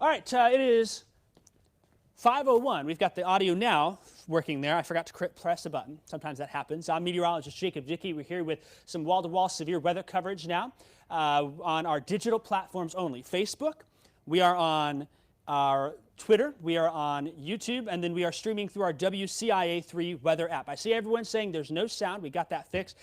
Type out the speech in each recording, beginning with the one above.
All right, it is 5:01. We've got the audio now working there. I forgot to press a button. Sometimes that happens. I'm meteorologist Jacob Dickey. We're here with some wall-to-wall severe weather coverage now on our digital platforms only. Facebook, we are on our Twitter, we are on YouTube, and then we are streaming through our WCIA3 weather app. I see everyone saying there's no sound. We got that fixed.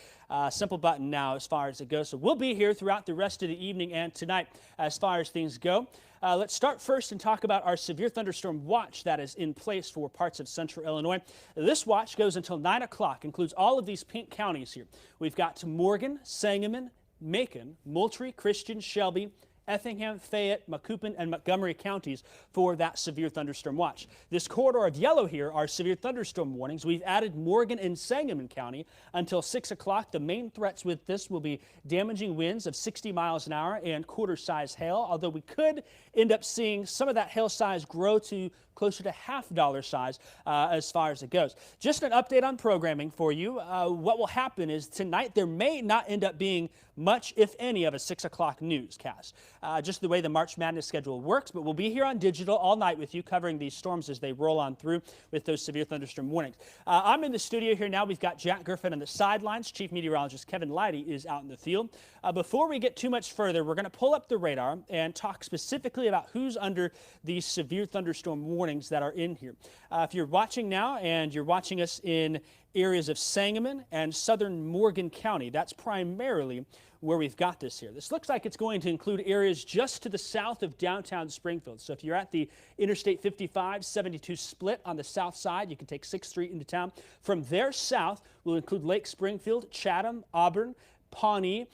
Simple button now as far as it goes. So we'll be here throughout the rest of the evening and tonight as far as things go. Let's start first and talk about our severe thunderstorm watch that is in place for parts of central Illinois. This watch goes until 9 o'clock, includes all of these pink counties here. We've got Morgan, Sangamon, Macon, Moultrie, Christian, Shelby, Effingham, Fayette, Macoupin, and Montgomery counties for that severe thunderstorm watch. This corridor of yellow here are severe thunderstorm warnings. We've added Morgan and Sangamon County until 6 o'clock. The main threats with this will be damaging winds of 60 miles an hour and quarter-size hail, although we could end up seeing some of that hail size grow to closer to $half size as far as it goes. Just an update on programming for you. What will happen is tonight there may not end up being much, if any, of a 6 o'clock newscast. Just the way the March Madness schedule works, but we'll be here on digital all night with you covering these storms as they roll on through with those severe thunderstorm warnings. I'm in the studio here now. We've got Jack Griffin on the sidelines. Chief Meteorologist Kevin Leidy is out in the field. Before we get too much further, we're going to pull up the radar and talk specifically about who's under these severe thunderstorm warnings that are in here. If you're watching now and you're watching us in areas of Sangamon and southern Morgan County, that's primarily where we've got this here. This looks like it's going to include areas just to the south of downtown Springfield. So if you're at the Interstate 55-72 split on the south side, you can take 6th Street into town. From there south will include Lake Springfield, Chatham, Auburn, Pawnee,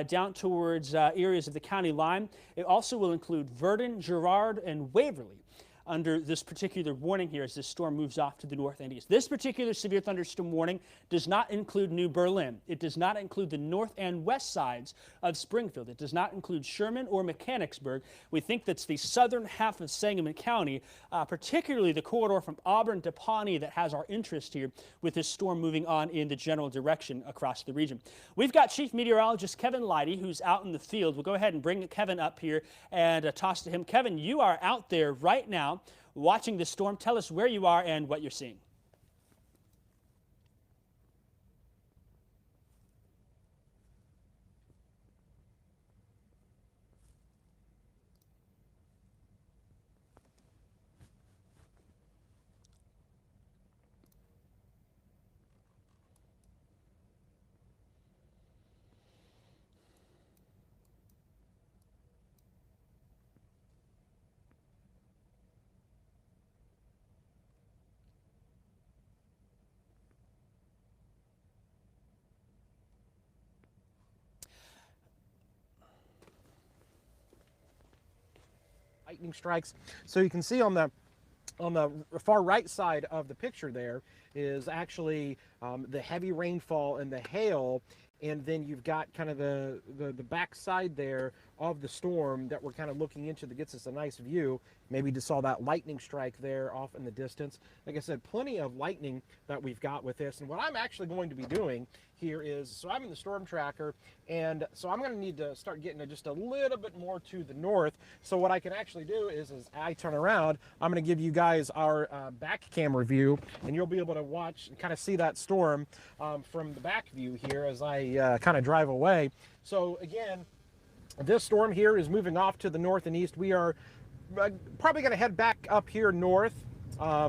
down towards areas of the county line. It also will include Verdon, Girard, and Waverly under this particular warning here as this storm moves off to the north and east. This particular severe thunderstorm warning does not include New Berlin. It does not include the north and west sides of Springfield. It does not include Sherman or Mechanicsburg. We think that's the southern half of Sangamon County, particularly the corridor from Auburn to Pawnee that has our interest here with this storm moving on in the general direction across the region. We've got Chief Meteorologist Kevin Leidy, who's out in the field. We'll go ahead and bring Kevin up here and toss to him. Kevin, you are out there right now watching the storm. Tell us where you are and what you're seeing. Lightning strikes. So you can see on the far right side of the picture there is actually the heavy rainfall and the hail, and then you've got kind of the back side there of the storm that we're kind of looking into that gets us a nice view. Maybe you just saw that lightning strike there off in the distance. Like I said, plenty of lightning that we've got with this. And what I'm actually going to be doing here is, so I'm in the storm tracker, and so I'm going to need to start getting just a little bit more to the north. So what I can actually do is as I turn around, I'm going to give you guys our back camera view, and you'll be able to watch and kind of see that storm from the back view here as I kind of drive away. So again, this storm here is moving off to the north and east. We are probably going to head back up here north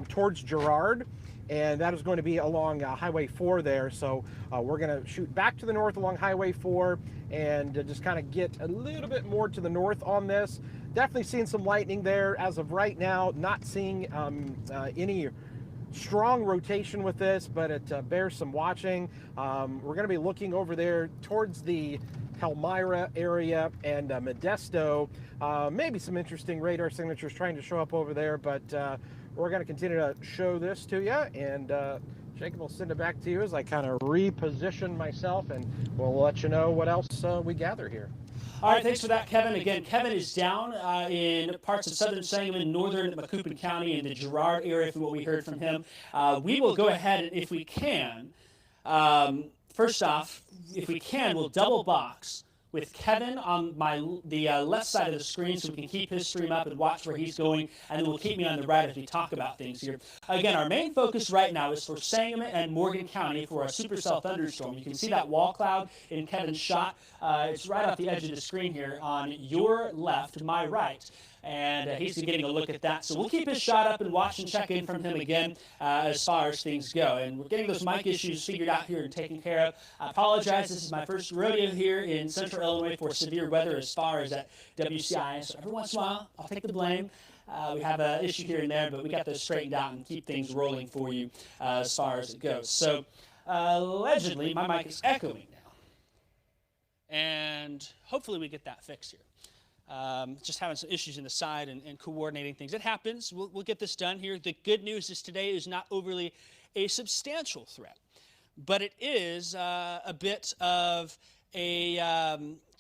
towards Girard, and that is going to be along Highway 4 there. So we're going to shoot back to the north along Highway 4 and just kind of get a little bit more to the north on this. Definitely seeing some lightning there as of right now. Not seeing any strong rotation with this, but it bears some watching. We're going to be looking over there towards the Palmyra area and Modesto. Maybe some interesting radar signatures trying to show up over there, but we're going to continue to show this to you, and Jacob will send it back to you as I kind of reposition myself, and we'll let you know what else we gather here. All right, thanks for that, Kevin. Again, Kevin is down in parts of southern Sangamon, northern Macoupin County, in the Girard area from what we heard from him. We will go ahead and, if we can, first off, if we can, we'll double box with Kevin on the left side of the screen so we can keep his stream up and watch where he's going, and then we'll keep me on the right as we talk about things here. Again, our main focus right now is for Sangamon and Morgan County for our supercell thunderstorm. You can see that wall cloud in Kevin's shot. It's right off the edge of the screen here on your left, my right. And he's getting a look at that. So we'll keep his shot up and watch and check in from him again as far as things go. And we're getting those mic issues figured out here and taken care of. I apologize. This is my first rodeo here in Central Illinois for severe weather as far as at WCI. So every once in a while, I'll take the blame. We have an issue here and there, but we got those straightened out and keep things rolling for you as far as it goes. So allegedly, my mic is echoing now. And hopefully we get that fixed here. Just having some issues in the side and coordinating things. It happens. We'll get this done here. The good news is today is not overly a substantial threat, but it is a bit of a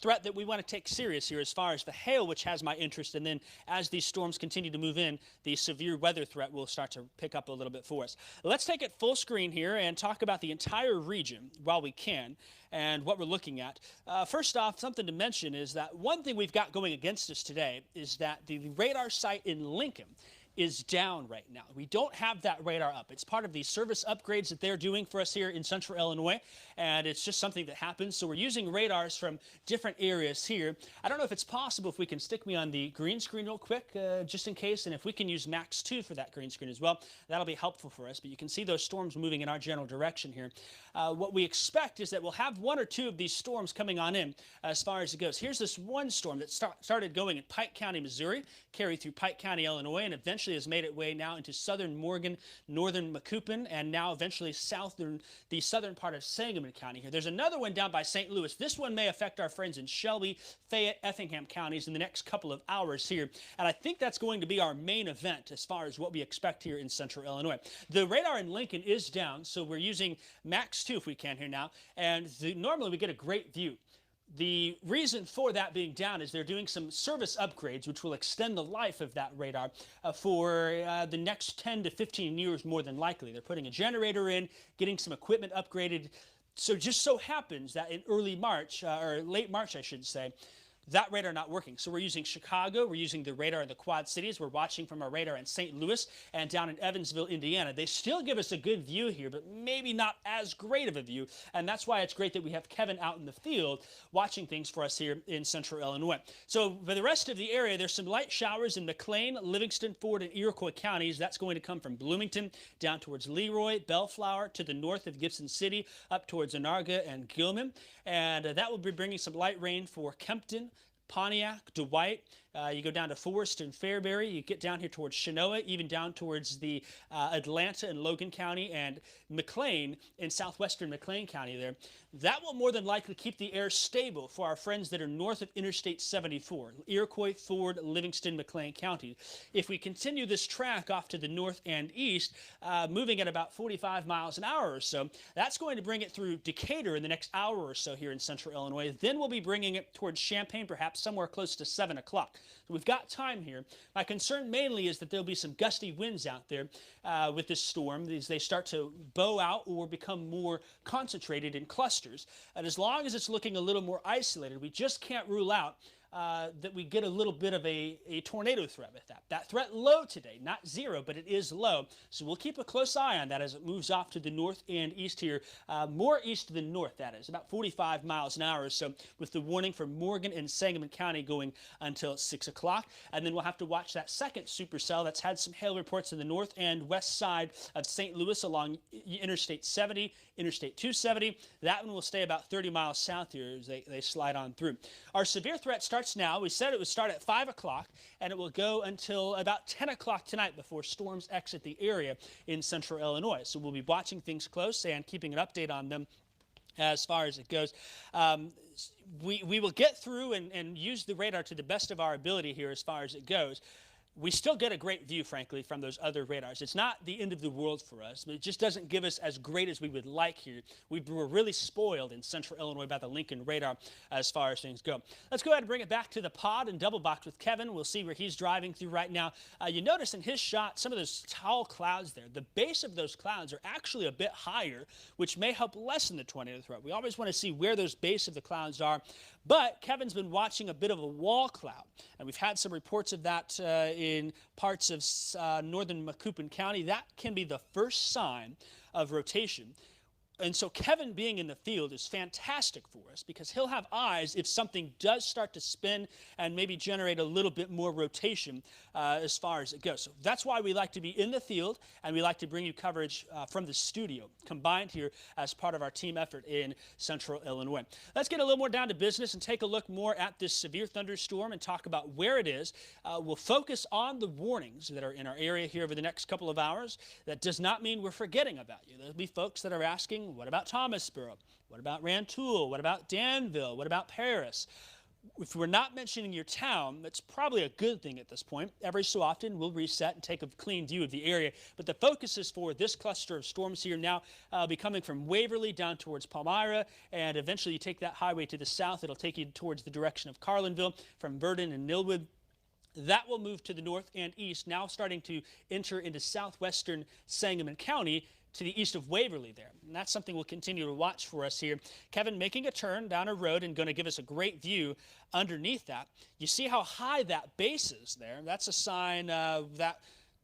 threat that we want to take serious here as far as the hail, which has my interest, and then as these storms continue to move in, the severe weather threat will start to pick up a little bit for us. Let's take it full screen here and talk about the entire region while we can and what we're looking at. First off, something to mention is that one thing we've got going against us today is that the radar site in Lincoln is down right now. We don't have that radar up. It's part of the service upgrades that they're doing for us here in Central Illinois, and it's just something that happens. So we're using radars from different areas here. I don't know if it's possible if we can stick me on the green screen real quick, just in case, and if we can use Max 2 for that green screen as well, that'll be helpful for us. But you can see those storms moving in our general direction here. What we expect is that we'll have one or two of these storms coming on in as far as it goes. Here's this one storm that started going in Pike County, Missouri, carried through Pike County, Illinois, and eventually has made its way now into southern Morgan, northern Macoupin, and now eventually the southern part of Sangamon County here. There's another one down by St. Louis. This one may affect our friends in Shelby, Fayette, Effingham counties in the next couple of hours here. And I think that's going to be our main event as far as what we expect here in Central Illinois. The radar in Lincoln is down, so we're using Max 2 if we can here now. And normally we get a great view. The reason for that being down is they're doing some service upgrades, which will extend the life of that radar for the next 10 to 15 years, more than likely. They're putting a generator in, getting some equipment upgraded. So just so happens that in early March, or late March, I should say, that radar not working. So we're using Chicago, we're using the radar in the Quad Cities, we're watching from our radar in St. Louis and down in Evansville, Indiana. They still give us a good view here, but maybe not as great of a view, and that's why it's great that we have Kevin out in the field watching things for us here in Central Illinois. So for the rest of the area, there's some light showers in McLean, Livingston, Ford, and Iroquois counties. That's going to come from Bloomington down towards Leroy, Bellflower, to the north of Gibson City, up towards Onarga and Gilman, and that will be bringing some light rain for Kempton, Pontiac, Dwight. You go down to Forest and Fairbury. You get down here towards Chenoa, even down towards the Atlanta and Logan County and McLean in southwestern McLean County there. That will more than likely keep the air stable for our friends that are north of Interstate 74, Iroquois, Ford, Livingston, McLean counties. If we continue this track off to the north and east, moving at about 45 miles an hour or so, that's going to bring it through Decatur in the next hour or so here in Central Illinois. Then we'll be bringing it towards Champaign, perhaps somewhere close to 7 o'clock. So we've got time here. My concern mainly is that there'll be some gusty winds out there with this storm as they start to bow out or become more concentrated in clusters. And as long as it's looking a little more isolated, we just can't rule out that we get a little bit of a tornado threat with that. That threat low today, not zero, but it is low. So we'll keep a close eye on that as it moves off to the north and east here. More east than north, that is, about 45 miles an hour or so, with the warning for Morgan and Sangamon County going until 6 o'clock. And then we'll have to watch that second supercell that's had some hail reports in the north and west side of St. Louis along Interstate 70, Interstate 270. That one will stay about 30 miles south here as they slide on through. Our severe threat starts now. We said it would start at 5 o'clock, and it will go until about 10 o'clock tonight before storms exit the area in Central Illinois. So we'll be watching things close and keeping an update on them as far as it goes. We will get through and use the radar to the best of our ability here as far as it goes. we still get a great view, frankly, from those other radars. It's not the end of the world for us, but it just doesn't give us as great as we would like here. We were really spoiled in central Illinois by the Lincoln radar as far as things go. Let's go ahead and bring it back to the pod and double box with Kevin. We'll see where he's driving through right now. You notice in his shot some of those tall clouds there. The base of those clouds are actually a bit higher, which may help lessen the tornado threat. We always want to see where those base of the clouds are. But Kevin's been watching a bit of a wall cloud, and we've had some reports of that in parts of northern Macoupin County. That can be the first sign of rotation. And so Kevin being in the field is fantastic for us because he'll have eyes if something does start to spin and maybe generate a little bit more rotation as far as it goes. So that's why we like to be in the field, and we like to bring you coverage from the studio combined here as part of our team effort in central Illinois. Let's get a little more down to business and take a look more at this severe thunderstorm and talk about where it is. We'll focus on the warnings that are in our area here over the next couple of hours. That does not mean we're forgetting about you. There'll be folks that are asking, what about Thomasboro? What about Rantoul? What about Danville? What about Paris? If we're not mentioning your town, that's probably a good thing at this point. Every so often, we'll reset and take a clean view of the area. But the focus is for this cluster of storms here now be coming from Waverly down towards Palmyra, and eventually you take that highway to the south. It'll take you towards the direction of Carlinville from Verdon and Millwood. That will move to the north and east, now starting to enter into southwestern Sangamon County, to the east of Waverly there. And that's something we'll continue to watch for us here. Kevin making a turn down a road and going to give us a great view underneath that. You see how high that base is there. That's a sign that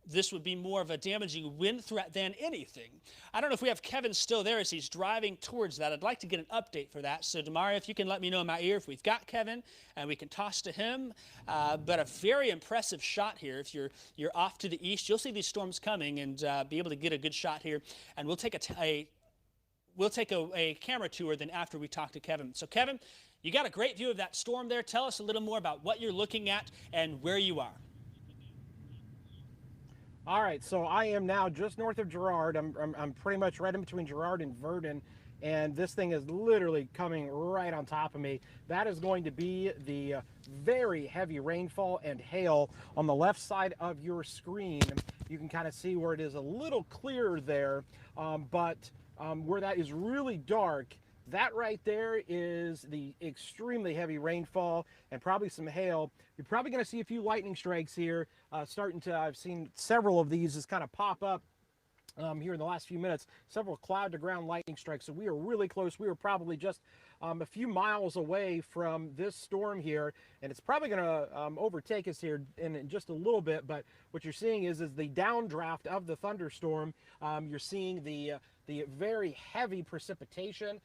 this would be more of a damaging wind threat than anything. I don't know if we have Kevin still there as he's driving towards that. I'd like to get an update for that. So, Demaria, if you can let me know in my ear if we've got Kevin and we can toss to him. But a very impressive shot here. If you're off to the east, you'll see these storms coming and be able to get a good shot here. And we'll take a camera tour then after we talk to Kevin. So, Kevin, you got a great view of that storm there. Tell us a little more about what you're looking at and where you are. All right, so I am now just north of Girard. I'm pretty much right in between Girard and Verdon, and this thing is literally coming right on top of me. That is going to be the very heavy rainfall and hail on the left side of your screen. You can kind of see where it is a little clearer there, but where that is really dark, that right there is the extremely heavy rainfall and probably some hail. You're probably going to see a few lightning strikes here starting to, I've seen several of these just kind of pop up here in the last few minutes, several cloud to ground lightning strikes. So we are really close. We are probably just a few miles away from this storm here, and it's probably going to overtake us here in just a little bit. But what you're seeing is the downdraft of the thunderstorm. You're seeing the very heavy precipitation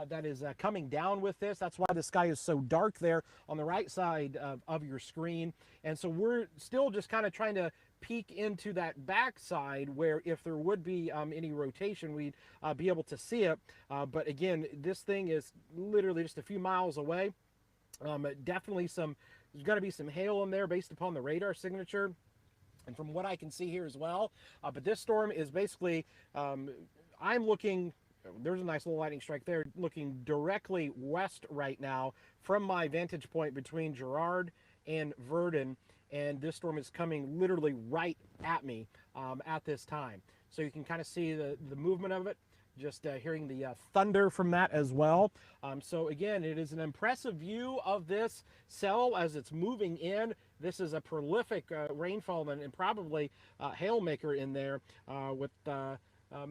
that is coming down with this. That's why the sky is so dark there on the right side of your screen. And so we're still just kind of trying to peek into that backside where if there would be any rotation, we'd be able to see it. But again, this thing is literally just a few miles away. Definitely there's going to be some hail in there based upon the radar signature and from what I can see here as well. But this storm is basically, I'm looking, there's a nice little lightning strike there, looking directly west right now from my vantage point between Girard and Verdon, and this storm is coming literally right at me at this time. So you can kind of see the movement of it, just hearing the thunder from that as well. So again, it is an impressive view of this cell as it's moving in. This is a prolific rainfall and probably hail maker in there with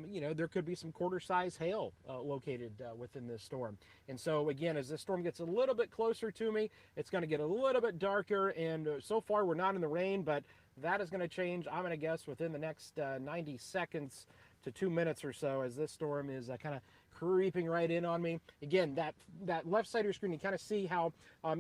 you know, there could be some quarter-size hail located within this storm. And so, again, as this storm gets a little bit closer to me, it's going to get a little bit darker. And so far, we're not in the rain, but that is going to change, I'm going to guess, within the next 90 seconds to 2 minutes or so as this storm is kind of creeping right in on me. Again, that left side of your screen, you kind of see how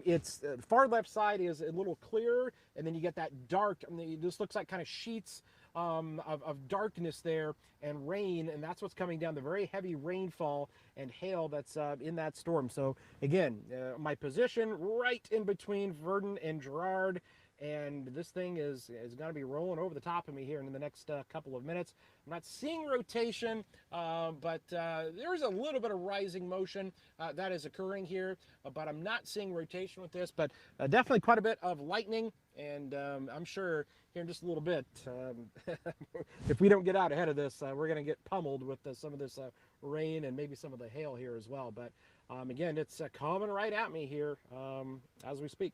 it's far left side is a little clearer, and then you get that dark, I mean, this looks like kind of sheets of darkness there and rain, and that's what's coming down, the very heavy rainfall and hail that's in that storm. So again, my position right in between Verdon and Girard, and this thing is going to be rolling over the top of me here in the next couple of minutes. I'm not seeing rotation, but there is a little bit of rising motion that is occurring here, but I'm not seeing rotation with this, but definitely quite a bit of lightning And I'm sure here in just a little bit, if we don't get out ahead of this, we're going to get pummeled with some of this rain and maybe some of the hail here as well. But again, it's coming right at me here as we speak.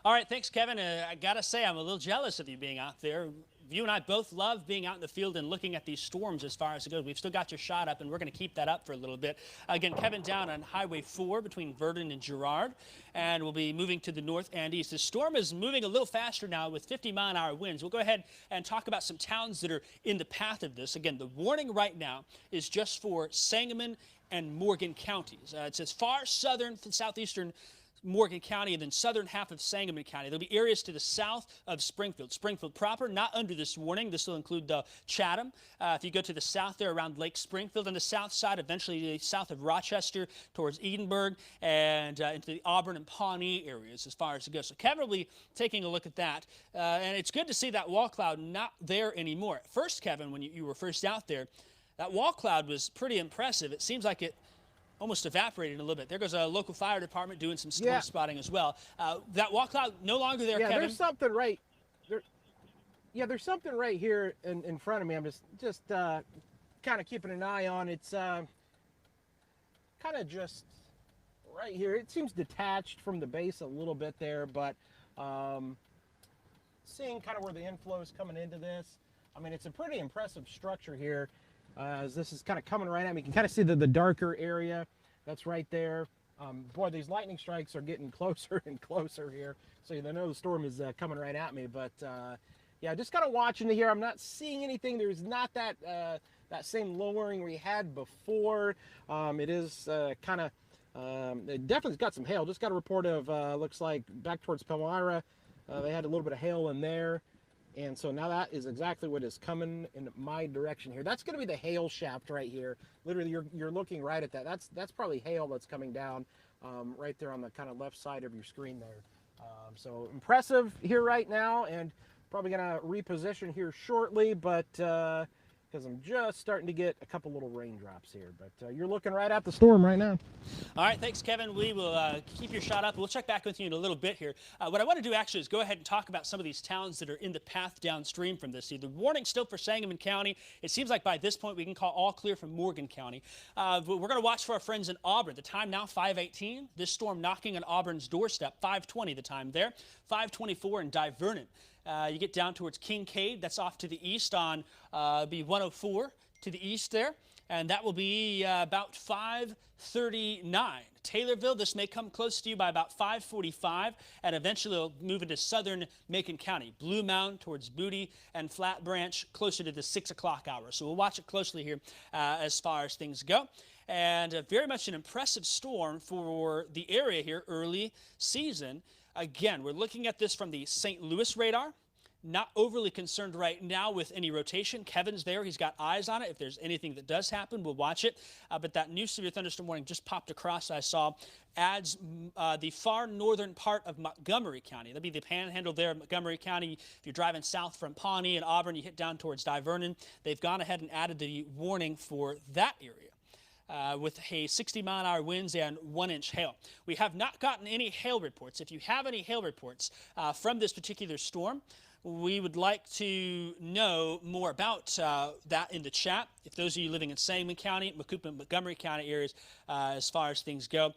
All right, thanks, Kevin. I got to say, I'm a little jealous of you being out there. You and I both love being out in the field and looking at these storms as far as it goes. We've still got your shot up, and we're going to keep that up for a little bit. Again, Kevin down on Highway 4 between Verdon and Girard, and we'll be moving to the north and east. The storm is moving a little faster now with 50-mile-an-hour winds. We'll go ahead and talk about some towns that are in the path of this. Again, the warning right now is just for Sangamon and Morgan counties. It's as far southern, southeastern Morgan County and then southern half of Sangamon County. There'll be areas to the south of Springfield. Springfield proper, not under this warning. This will include Chatham. If you go to the south there around Lake Springfield, on the south side, eventually south of Rochester towards Edinburgh and into the Auburn and Pawnee areas as far as it goes. So Kevin will be taking a look at that. And it's good to see that wall cloud not there anymore. At first, Kevin, when you were first out there, that wall cloud was pretty impressive. It seems like it almost evaporated a little bit. There goes a local fire department doing some storm spotting as well. That wall cloud no longer there, Kevin. There's something right there. Yeah, there's something right here in front of me. I'm just kind of keeping an eye on. It's kind of just right here. It seems detached from the base a little bit there, but seeing kind of where the inflow is coming into this. I mean, it's a pretty impressive structure here. As this is kind of coming right at me, you can kind of see the darker area that's right there. Boy, these lightning strikes are getting closer and closer here, so you know the storm is coming right at me. But yeah, just kind of watching it here. I'm not seeing anything. There's not that that same lowering we had before. It is kind of it definitely's got some hail. Just got a report of looks like back towards Palmyra. They had a little bit of hail in there. And so now that is exactly what is coming in my direction here. That's going to be the hail shaft right here. Literally, you're looking right at that. That's probably hail that's coming down right there on the kind of left side of your screen there. So impressive here right now, and probably going to reposition here shortly, but because I'm just starting to get a couple little raindrops here. But you're looking right at the storm right now. All right, thanks, Kevin. We will keep your shot up. We'll check back with you in a little bit here. What I want to do actually is go ahead and talk about some of these towns that are in the path downstream from this. The warning still for Sangamon County. It seems like by this point we can call all clear from Morgan County. But we're going to watch for our friends in Auburn. The time now 5:18. This storm knocking on Auburn's doorstep. 5:20 the time there. 5:24 in Divernon. You get down towards Kincaid. That's off to the east on be 104 to the east there. And that will be about 5:39. Taylorville, this may come close to you by about 5:45, and eventually it'll move into southern Macon County. Blue Mound towards Booty and Flat Branch closer to the 6 o'clock hour. So we'll watch it closely here as far as things go. And very much an impressive storm for the area here early season. Again, we're looking at this from the St. Louis radar. Not overly concerned right now with any rotation. Kevin's there. He's got eyes on it. If there's anything that does happen, we'll watch it. But that new severe thunderstorm warning just popped across, I saw, adds the far northern part of Montgomery County. That'll be the panhandle there of Montgomery County. If you're driving south from Pawnee and Auburn, you hit down towards Divernon. They've gone ahead and added the warning for that area. With a 60-mile-an-hour winds and 1-inch hail. We have not gotten any hail reports. If you have any hail reports from this particular storm, we would like to know more about that in the chat. If those of you living in Sangamon County, Macoupin, Montgomery County areas, as far as things go.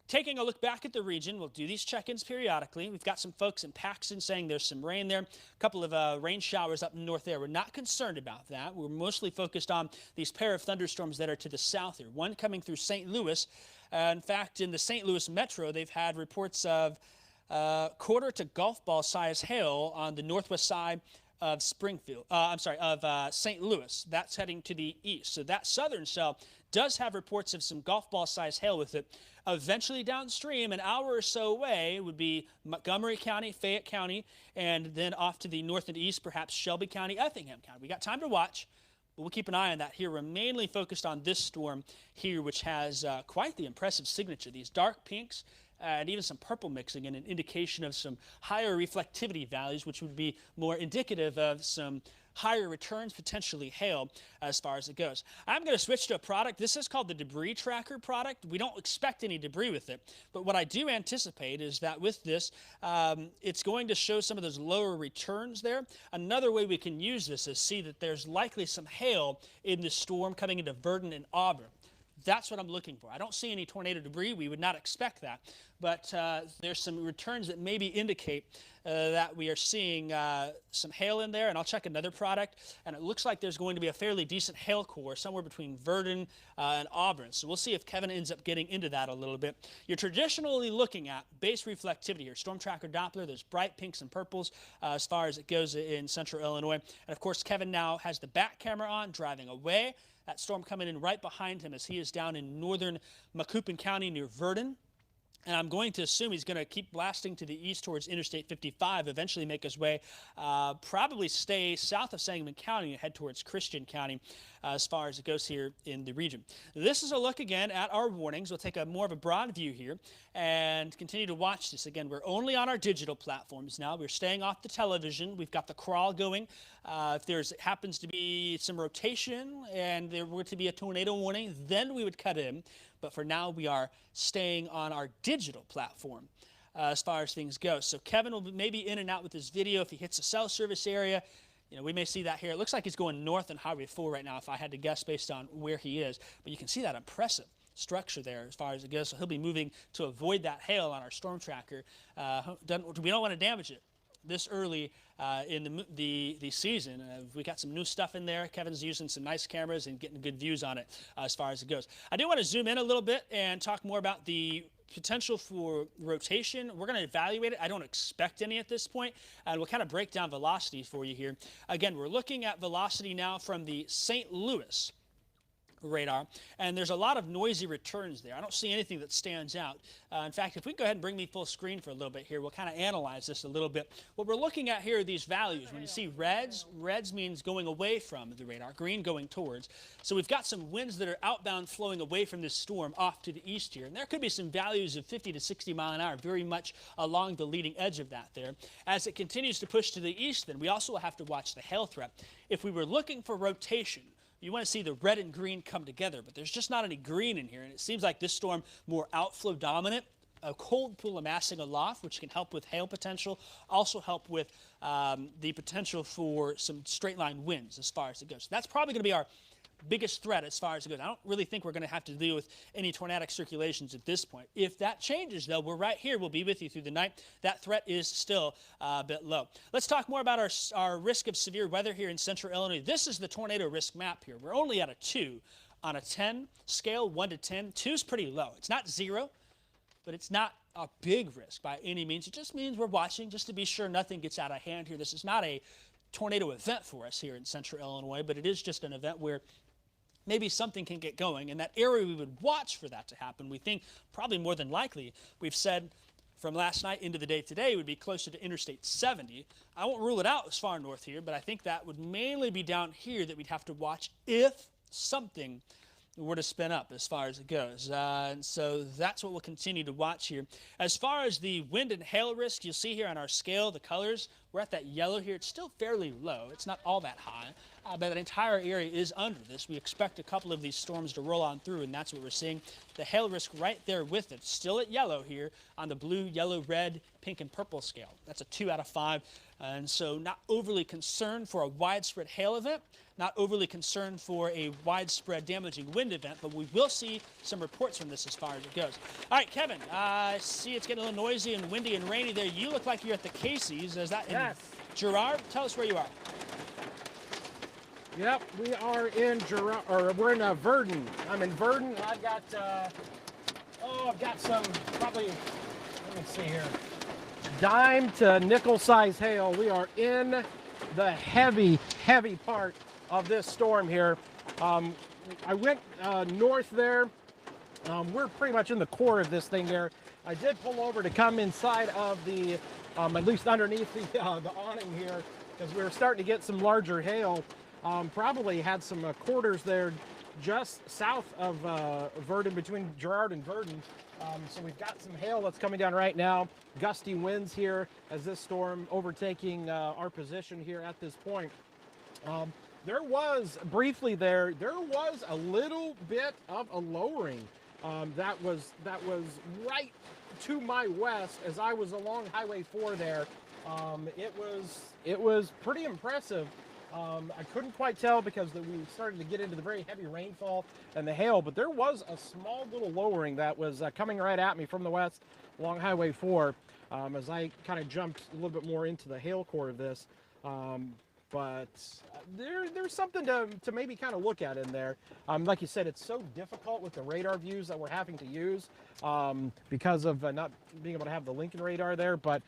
Taking a look back at the region, we'll do these check-ins periodically. We've got some folks in Paxton saying there's some rain there. A couple of rain showers up north there. We're not concerned about that. We're mostly focused on these pair of thunderstorms that are to the south here. One coming through St. Louis. In fact, in the St. Louis metro, they've had reports of quarter to golf ball size hail on the northwest side of Springfield. Of St. Louis. That's heading to the east. So that southern cell does have reports of some golf ball size hail with it. Eventually downstream, an hour or so away, would be Montgomery County, Fayette County, and then off to the north and east, perhaps Shelby County, Effingham County. We got time to watch, but we'll keep an eye on that here. We're mainly focused on this storm here, which has quite the impressive signature. These dark pinks and even some purple mixing in an indication of some higher reflectivity values, which would be more indicative of some higher returns, potentially hail as far as it goes. I'm going to switch to a product. This is called the Debris Tracker product. We don't expect any debris with it, but what I do anticipate is that with this, it's going to show some of those lower returns there. Another way we can use this is see that there's likely some hail in the storm coming into Verdon and Auburn. That's what I'm looking for. I don't see any tornado debris. We would not expect that. But there's some returns that maybe indicate that we are seeing some hail in there. And I'll check another product. And it looks like there's going to be a fairly decent hail core somewhere between Verdon and Auburn. So we'll see if Kevin ends up getting into that a little bit. You're traditionally looking at base reflectivity here. Storm Tracker Doppler, there's bright pinks and purples as far as it goes in central Illinois. And of course, Kevin now has the back camera on, driving away. That storm coming in right behind him as he is down in northern Macoupin County near Verdon. And I'm going to assume he's going to keep blasting to the east towards Interstate 55, eventually make his way, probably stay south of Sangamon County and head towards Christian County as far as it goes here in the region. This is a look again at our warnings. We'll take a more of a broad view here and continue to watch this. Again, we're only on our digital platforms now. We're staying off the television. We've got the crawl going. If there happens to be some rotation and there were to be a tornado warning, then we would cut in. But for now, we are staying on our digital platform as far as things go. So Kevin will be maybe in and out with his video if he hits a cell service area. You know, we may see that here. It looks like he's going north on Highway 4 right now, if I had to guess based on where he is. But you can see that impressive structure there as far as it goes. So he'll be moving to avoid that hail on our storm tracker. We don't want to damage it this early in the season. We got some new stuff in there. Kevin's using some nice cameras and getting good views on it as far as it goes. I do want to zoom in a little bit and talk more about the potential for rotation. We're going to evaluate it. I don't expect any at this point, and we'll kind of break down velocity for you here. Again, we're looking at velocity now from the St. Louis radar, and there's a lot of noisy returns there. I don't see anything that stands out. In fact, if we can go ahead and bring me full screen for a little bit here, we'll kind of analyze this a little bit. What we're looking at here are these values. When you see reds means going away from the radar, green going towards. So we've got some winds that are outbound flowing away from this storm off to the east here, and there could be some values of 50 to 60 mile an hour, very much along the leading edge of that there. As it continues to push to the east, then we also have to watch the hail threat. If we were looking for rotation, you want to see the red and green come together, but there's just not any green in here, and it seems like this storm more outflow dominant. A cold pool amassing aloft, which can help with hail potential, also help with the potential for some straight line winds as far as it goes. So that's probably going to be our biggest threat as far as it goes. I don't really think we're going to have to deal with any tornadic circulations at this point. If that changes, though, we're right here. We'll be with you through the night. That threat is still a bit low. Let's talk more about our risk of severe weather here in central Illinois. This is the tornado risk map here. We're only at a 2 on a 10 scale, 1 to 10. 2 is pretty low. It's not 0, but it's not a big risk by any means. It just means we're watching just to be sure nothing gets out of hand here. This is not a tornado event for us here in central Illinois, but it is just an event where maybe something can get going. And that area we would watch for that to happen, we think probably more than likely, we've said from last night into the day today, would be closer to Interstate 70. I won't rule it out as far north here, but I think that would mainly be down here that we'd have to watch if something were to spin up as far as it goes. And so that's what we'll continue to watch here. As far as the wind and hail risk, you'll see here on our scale, the colors, we're at that yellow here. It's still fairly low. It's not all that high, but that entire area is under this. We expect a couple of these storms to roll on through, and that's what we're seeing. The hail risk right there with it, still at yellow here on the blue, yellow, red, pink, and purple scale. That's a 2 out of 5. And so not overly concerned for a widespread hail event, not overly concerned for a widespread damaging wind event, but we will see some reports from this as far as it goes. All right, Kevin, I see it's getting a little noisy and windy and rainy there. You look like you're at the Casey's. Is that in Girard? Tell us where you are. Yep, we are in Girard, or we're in Verdon. I'm in Verdon. I've got, I've got some probably, let me see here, dime to nickel size hail. We are in the heavy, heavy part of this storm here. I went north there. We're pretty much in the core of this thing there. I did pull over to come inside of the, at least underneath the awning here, because we were starting to get some larger hail. Probably had some quarters there just south of Verdon, between Girard and Verdon. So we've got some hail that's coming down right now. Gusty winds here as this storm overtaking our position here at this point. There was briefly there was a little bit of a lowering that was right to my west as I was along Highway 4 there. It was pretty impressive. I couldn't quite tell because we started to get into the very heavy rainfall and the hail, but there was a small little lowering that was coming right at me from the west along Highway 4 as I kind of jumped a little bit more into the hail core of this. But there's something to maybe kind of look at in there. Like you said, it's so difficult with the radar views that we're having to use because of not being able to have the Lincoln radar there. But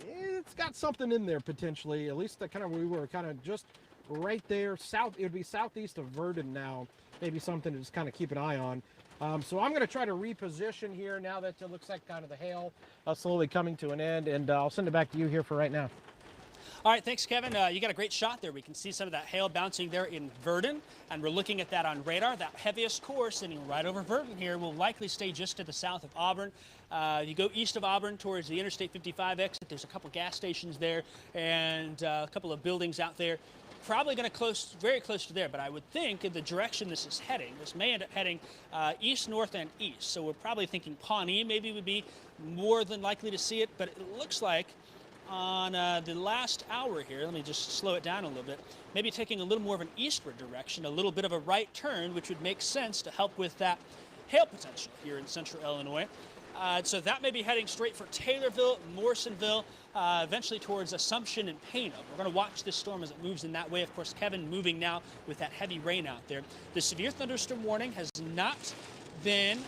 it's got something in there potentially. At least we were kind of just right there south. It would be southeast of Verdon now. Maybe something to just kind of keep an eye on. So I'm going to try to reposition here now that it looks like kind of the hail slowly coming to an end, and I'll send it back to you here for right now. All right, thanks, Kevin. You got a great shot there. We can see some of that hail bouncing there in Verdon, and we're looking at that on radar. That heaviest core sitting right over Verdon here will likely stay just to the south of Auburn. You go east of Auburn towards the Interstate 55 exit. There's a couple gas stations there and a couple of buildings out there. Probably going to very close to there, but I would think in the direction this is heading, this may end up heading east, north, and east. So we're probably thinking Pawnee maybe would be more than likely to see it, but it looks like on the last hour here, let me just slow it down a little bit, maybe taking a little more of an eastward direction, a little bit of a right turn, which would make sense to help with that hail potential here in central Illinois. So that may be heading straight for Taylorville, Morrisonville, eventually towards Assumption and Pana. We're going to watch this storm as it moves in that way. Of course, Kevin moving now with that heavy rain out there. The severe thunderstorm warning has not been,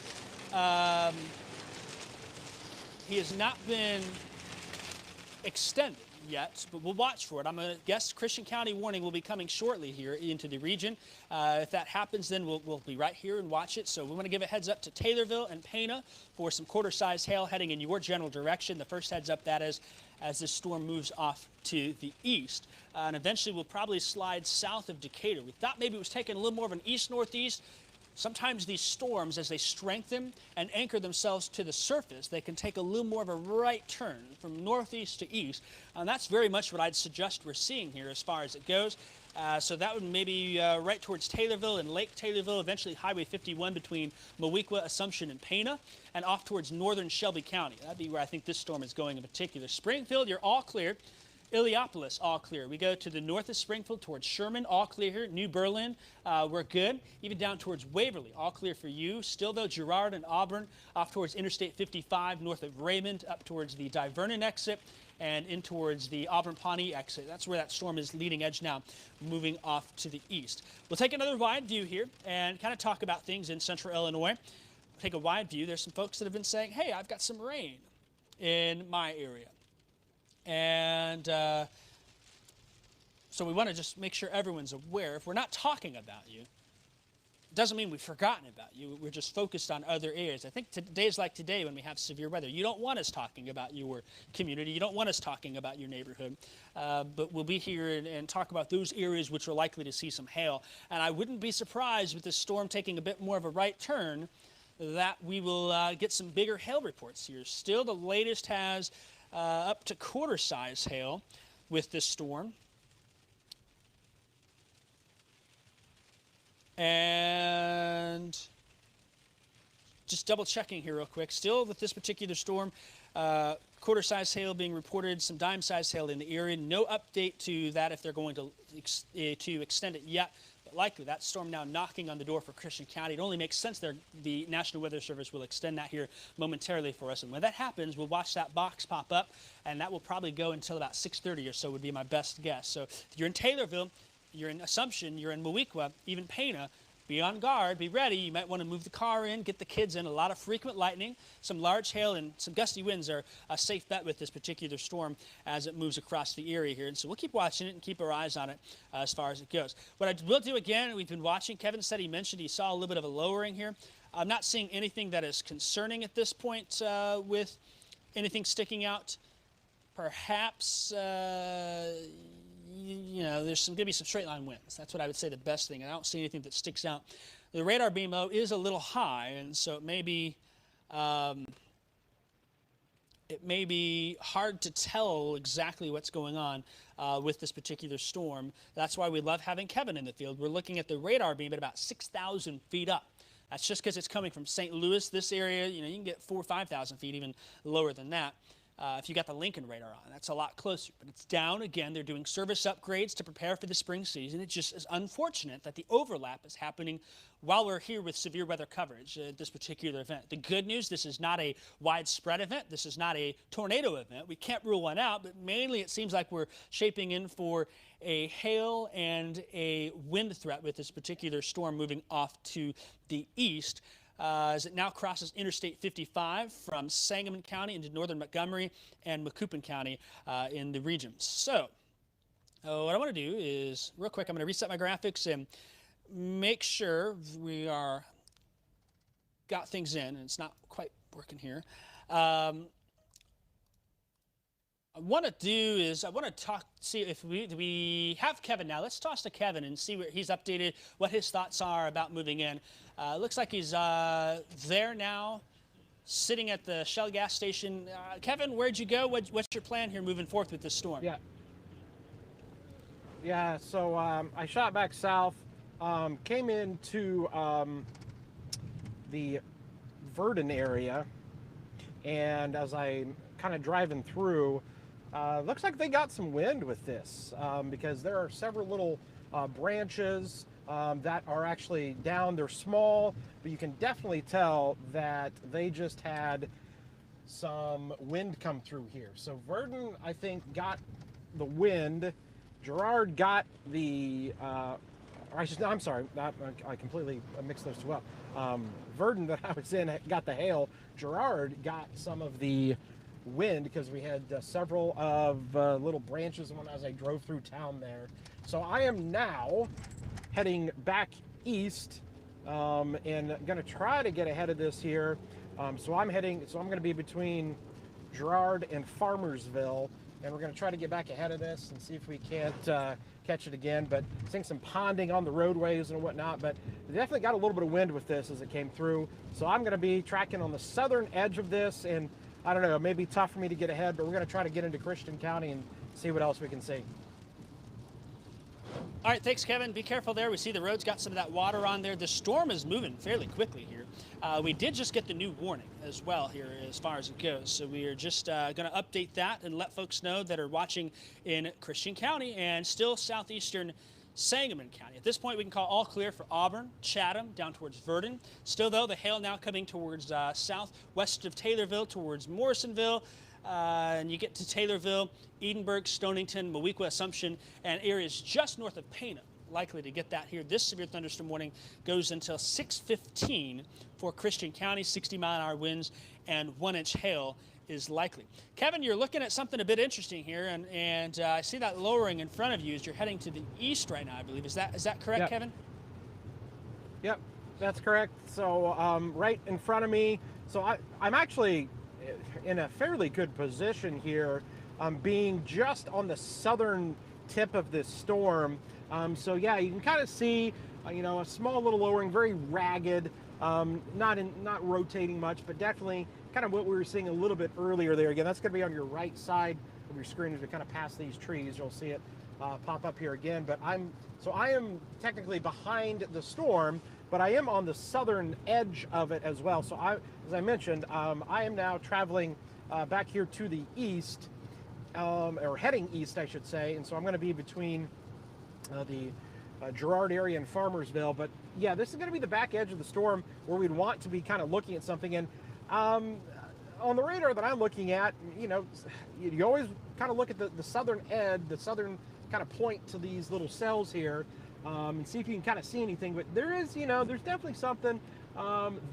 extended yet, but we'll watch for it. I'm going to guess Christian County warning will be coming shortly here into the region. If that happens, then we'll be right here and watch it. So we want to give a heads up to Taylorville and Pana for some quarter-size hail heading in your general direction. The first heads up that is as this storm moves off to the east. And eventually will probably slide south of Decatur. We thought maybe it was taking a little more of an east-northeast. Sometimes these storms, as they strengthen and anchor themselves to the surface, they can take a little more of a right turn from northeast to east. And that's very much what I'd suggest we're seeing here as far as it goes. So that would maybe right towards Taylorville and Lake Taylorville, eventually Highway 51 between Moweaqua, Assumption, and Pana, and off towards northern Shelby County. That'd be where I think this storm is going in particular. Springfield, you're all clear. Illiopolis, all clear. We go to the north of Springfield towards Sherman, all clear here. New Berlin, we're good. Even down towards Waverly, all clear for you. Still, though, Girard and Auburn, off towards Interstate 55, north of Raymond, up towards the Divernon exit, and in towards the Auburn-Pawnee exit. That's where that storm is leading edge now, moving off to the east. We'll take another wide view here and kind of talk about things in central Illinois. We'll take a wide view. There's some folks that have been saying, hey, I've got some rain in my area. And so we want to just make sure everyone's aware. If we're not talking about you, it doesn't mean we've forgotten about you. We're just focused on other areas. I think days like today when we have severe weather, you don't want us talking about your community. You don't want us talking about your neighborhood. But we'll be here and talk about those areas which are likely to see some hail. And I wouldn't be surprised with this storm taking a bit more of a right turn that we will get some bigger hail reports here. Still, the latest has up to quarter-size hail with this storm. And just double-checking here real quick. Still, with this particular storm, quarter-size hail being reported, some dime-size hail in the area. No update to that if they're going to extend it yet. But likely that storm now knocking on the door for Christian County. It only makes sense the National Weather Service will extend that here momentarily for us. And when that happens, we'll watch that box pop up, and that will probably go until about 6:30 or so would be my best guess. So if you're in Taylorville, you're in Assumption, you're in Moweaqua, even Pana, be on guard, be ready. You might want to move the car in, get the kids in. A lot of frequent lightning, some large hail, and some gusty winds are a safe bet with this particular storm as it moves across the area here. And so we'll keep watching it and keep our eyes on it as far as it goes. What I will do again, we've been watching. Kevin said he mentioned he saw a little bit of a lowering here. I'm not seeing anything that is concerning at this point with anything sticking out. Perhaps you know, there's going to be some straight line winds. That's what I would say the best thing. And I don't see anything that sticks out. The radar beam, though, is a little high, and so it may be it may be hard to tell exactly what's going on with this particular storm. That's why we love having Kevin in the field. We're looking at the radar beam at about 6,000 feet up. That's just because it's coming from St. Louis. This area, you can get 4,000 or 5,000 feet, even lower than that. If you got the Lincoln radar on, that's a lot closer. But it's down again. They're doing service upgrades to prepare for the spring season. It just is unfortunate that the overlap is happening while we're here with severe weather coverage at this particular event. The good news, this is not a widespread event. This is not a tornado event. We can't rule one out, but mainly it seems like we're shaping in for a hail and a wind threat with this particular storm moving off to the east. As it now crosses Interstate 55 from Sangamon County into northern Montgomery and Macoupin County in the regions. So what I want to do is, real quick, I'm going to reset my graphics and make sure we are got things in, and it's not quite working here. I want to do is I want to talk, see if we have Kevin now. Let's toss to Kevin and see where he's updated, what his thoughts are about moving in. Looks like he's there now, sitting at the Shell gas station. Kevin, where'd you go? What's your plan here moving forth with this storm? Yeah, so I shot back south, came into the Verdon area, and as I'm kind of driving through, looks like they got some wind with this because there are several little branches that are actually down. They're small, but you can definitely tell that they just had some wind come through here. So Verdon, I think, got the wind. Girard got the, I'm sorry, I completely mixed those two up. Verdon that I was in got the hail. Girard got some of the wind because we had several of little branches when as I drove through town there. So I am now heading back east and going to try to get ahead of this here. So I'm going to be between Girard and Farmersville, and we're going to try to get back ahead of this and see if we can't catch it again. But seeing some ponding on the roadways and whatnot, but we definitely got a little bit of wind with this as it came through. So I'm going to be tracking on the southern edge of this, and I don't know, it may be tough for me to get ahead, but we're going to try to get into Christian County and see what else we can see. All right, thanks, Kevin. Be careful there. We see the road's got some of that water on there. The storm is moving fairly quickly here. We did just get the new warning as well here as far as it goes. So we are just going to update that and let folks know that are watching in Christian County and still southeastern Sangamon County. At this point, we can call all clear for Auburn, Chatham, down towards Verdon. Still, though, the hail now coming towards southwest of Taylorville, towards Morrisonville. And you get to Taylorville, Edenburg, Stonington, Moweaqua, Assumption, and areas just north of Pana. Likely to get that here. This severe thunderstorm warning goes until 6:15 for Christian County. 60-mile-an-hour winds and 1-inch hail is likely. Kevin, you're looking at something a bit interesting here, and I see that lowering in front of you as you're heading to the east right now, I believe. Is that correct, Yep. Kevin? Yep, that's correct. So right in front of me, so I'm actually in a fairly good position here, being just on the southern tip of this storm. So yeah, you can kind of see, a small little lowering, very ragged, not rotating much, but definitely kind of what we were seeing a little bit earlier there. Again, that's going to be on your right side of your screen as we kind of pass these trees. You'll see it pop up here again. But I am technically behind the storm, but I am on the southern edge of it as well. So as I mentioned, I am now traveling back here to the east, or heading east, I should say. And so I'm going to be between the Girard area and Farmersville. But yeah, this is going to be the back edge of the storm where we'd want to be kind of looking at something. And on the radar that I'm looking at, you always kind of look at the southern edge, the southern kind of point to these little cells here, and see if you can kind of see anything. But there is, there's definitely something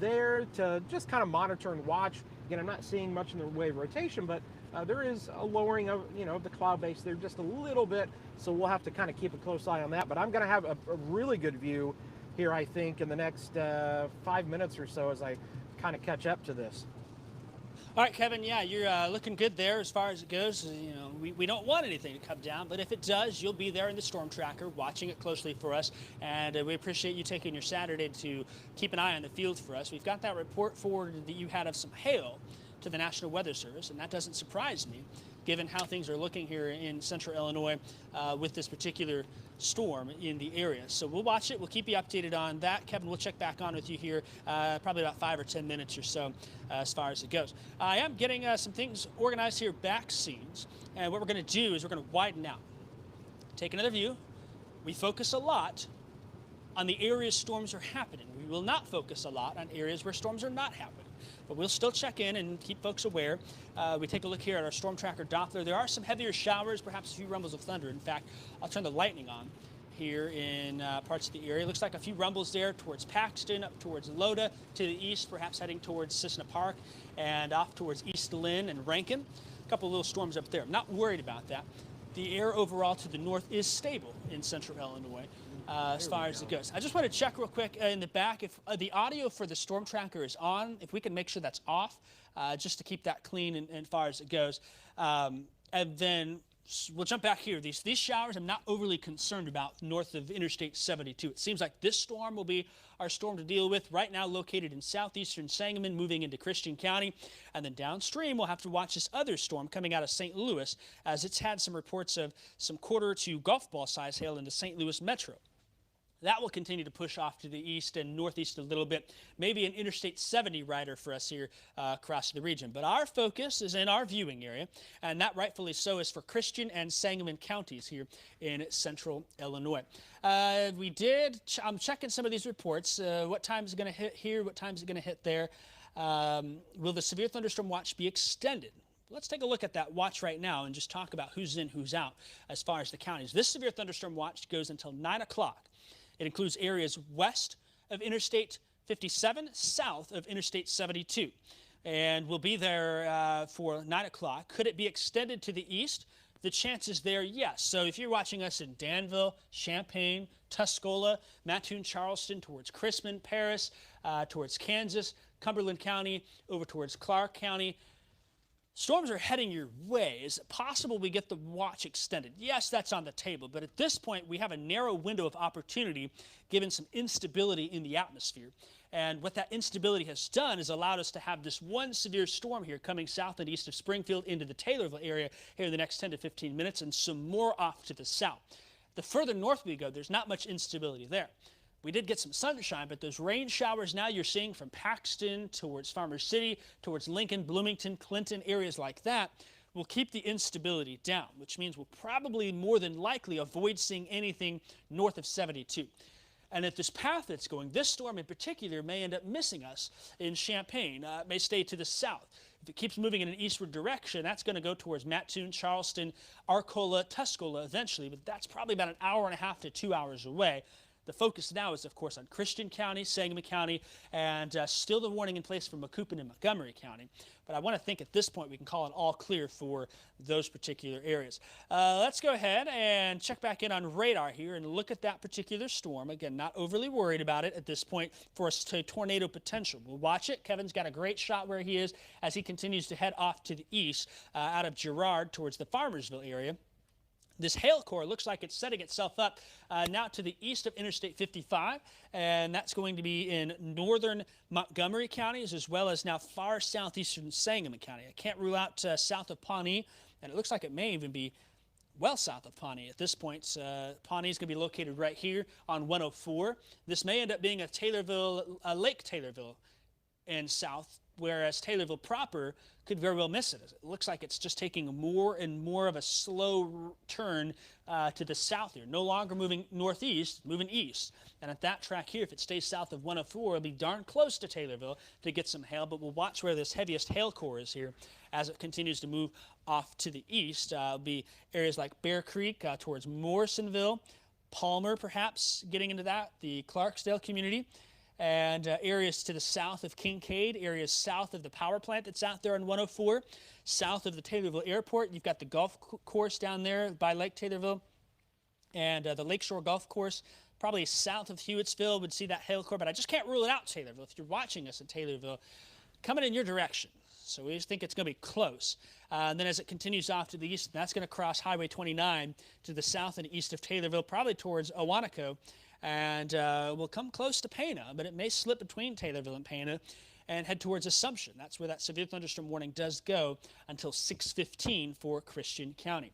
there to just kind of monitor and watch. Again, I'm not seeing much in the way of rotation, but there is a lowering of, the cloud base there just a little bit. So we'll have to kind of keep a close eye on that. But I'm going to have a really good view here, I think, in the next 5 minutes or so as I kind of catch up to this. All right, Kevin, yeah, you're looking good there as far as it goes. We don't want anything to come down, but if it does, you'll be there in the storm tracker watching it closely for us, and we appreciate you taking your Saturday to keep an eye on the field for us. We've got that report forward that you had of some hail to the National Weather Service, and that doesn't surprise me, given how things are looking here in central Illinois with this particular storm in the area. So we'll watch it. We'll keep you updated on that. Kevin, we'll check back on with you here probably about 5 or 10 minutes or so as far as it goes. I am getting some things organized here, back scenes, and what we're going to do is we're going to widen out. Take another view. We focus a lot on the areas storms are happening. We will not focus a lot on areas where storms are not happening. But we'll still check in and keep folks aware. We take a look here at our storm tracker Doppler. There are some heavier showers, perhaps a few rumbles of thunder. In fact, I'll turn the lightning on here in parts of the area. Looks like a few rumbles there towards Paxton, up towards Loda, to the east, perhaps heading towards Cissna Park, and off towards East Lynn and Rankin. A couple of little storms up there. I'm not worried about that. The air overall to the north is stable in central Illinois. As far as it goes. I just want to check real quick in the back if the audio for the storm tracker is on, if we can make sure that's off, just to keep that clean and as far as it goes. And then we'll jump back here. These showers I'm not overly concerned about north of Interstate 72. It seems like this storm will be our storm to deal with, right now located in southeastern Sangamon, moving into Christian County. And then downstream, we'll have to watch this other storm coming out of St. Louis, as it's had some reports of some quarter to golf ball size hail in the St. Louis metro. That will continue to push off to the east and northeast a little bit, maybe an Interstate 70 rider for us here across the region. But our focus is in our viewing area, and that rightfully so is for Christian and Sangamon counties here in central Illinois. I'm checking some of these reports. What time is it going to hit here? What time is it going to hit there? Will the severe thunderstorm watch be extended? Let's take a look at that watch right now and just talk about who's in, who's out as far as the counties. This severe thunderstorm watch goes until 9 o'clock. It includes areas west of Interstate 57, south of Interstate 72. And we'll be there for 9 o'clock. Could it be extended to the east? The chances there, yes. So if you're watching us in Danville, Champaign, Tuscola, Mattoon, Charleston, towards Crispin, Paris, towards Kansas, Cumberland County, over towards Clark County, storms are heading your way. Is it possible we get the watch extended? Yes, that's on the table, but at this point we have a narrow window of opportunity given some instability in the atmosphere. And what that instability has done is allowed us to have this one severe storm here coming south and east of Springfield into the Taylorville area here in the next 10 to 15 minutes, and some more off to the south. The further north we go, there's not much instability there. We did get some sunshine, but those rain showers now you're seeing from Paxton towards Farmers City, towards Lincoln, Bloomington, Clinton, areas like that, will keep the instability down, which means we'll probably more than likely avoid seeing anything north of 72. And at this path it's going, this storm in particular may end up missing us in Champaign. It may stay to the south. If it keeps moving in an eastward direction, that's going to go towards Mattoon, Charleston, Arcola, Tuscola eventually, but that's probably about an hour and a half to 2 hours away. The focus now is, of course, on Christian County, Sangamon County, and still the warning in place for Macoupin and Montgomery County. But I want to think at this point we can call it all clear for those particular areas. Let's go ahead and check back in on radar here and look at that particular storm. Again, not overly worried about it at this point for us to tornado potential. We'll watch it. Kevin's got a great shot where he is as he continues to head off to the east out of Girard towards the Farmersville area. This hail core looks like it's setting itself up now to the east of Interstate 55, and that's going to be in northern Montgomery counties as well as now far southeastern Sangamon County. I can't rule out south of Pawnee, and it looks like it may even be well south of Pawnee at this point. Pawnee is going to be located right here on 104. This may end up being a Lake Taylorville and south, whereas Taylorville proper could very well miss it. It looks like it's just taking more and more of a slow turn to the south here. No longer moving northeast, moving east. And at that track here, if it stays south of 104, it'll be darn close to Taylorville to get some hail, but we'll watch where this heaviest hail core is here as it continues to move off to the east. It'll be areas like Bear Creek towards Morrisonville, Palmer perhaps getting into that, the Clarksdale community, and areas to the south of Kincaid, areas south of the power plant that's out there on 104, south of the Taylorville Airport. You've got the golf course down there by Lake Taylorville, and the Lakeshore Golf Course, probably south of Hewittsville would see that hail core, but I just can't rule it out, Taylorville. If you're watching us in Taylorville, coming in your direction. So we just think it's going to be close. And then as it continues off to the east, that's going to cross Highway 29 to the south and east of Taylorville, probably towards Owanaco, and will come close to Pana, but it may slip between Taylorville and Pana. and head towards Assumption. That's where that severe thunderstorm warning does go until 6:15 for Christian County.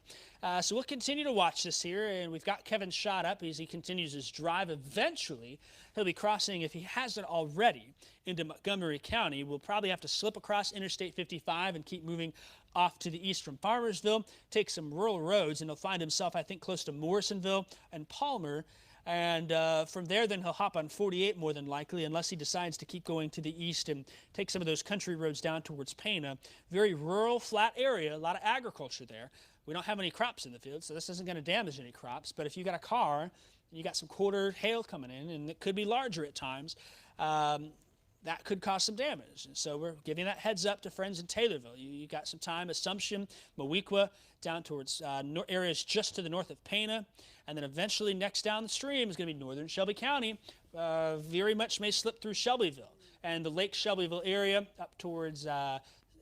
So we'll continue to watch this here, and we've got Kevin shot up as he continues his drive. Eventually, he'll be crossing, if he hasn't already, into Montgomery County. We'll probably have to slip across Interstate 55 and keep moving off to the east from Farmersville, take some rural roads, and he'll find himself, I think, close to Morrisonville and Palmer. And from there, then he'll hop on 48 more than likely, unless he decides to keep going to the east and take some of those country roads down towards Pana. Very rural, flat area, a lot of agriculture there. We don't have any crops in the field, so this isn't going to damage any crops. But if you got a car and you got some quarter hail coming in, and it could be larger at times, that could cause some damage. And so we're giving that heads up to friends in Taylorville. You got some time, Assumption, Moweaqua, down towards areas just to the north of Pana. And then eventually next down the stream is going to be northern Shelby County. Very much may slip through Shelbyville and the Lake Shelbyville area up towards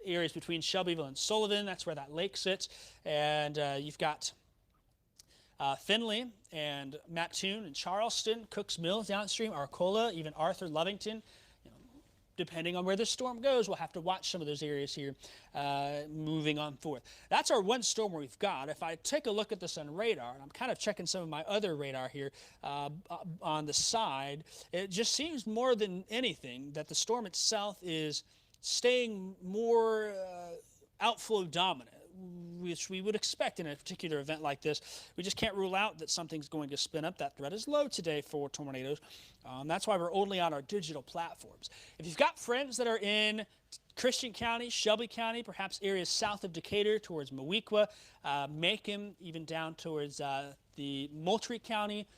areas between Shelbyville and Sullivan. That's where that lake sits. And you've got Findlay and Mattoon and Charleston, Cooks Mills downstream, Arcola, even Arthur, Lovington. Depending on where the storm goes, we'll have to watch some of those areas here moving on forth. That's our one storm we've got. If I take a look at this on radar, and I'm kind of checking some of my other radar here on the side, it just seems more than anything that the storm itself is staying more outflow dominant, which we would expect in a particular event like this. We just can't rule out that something's going to spin up. That threat is low today for tornadoes. That's why we're only on our digital platforms. If you've got friends that are in Christian County, Shelby County, perhaps areas south of Decatur towards Moweaqua, Macon, even down towards the Moultrie County,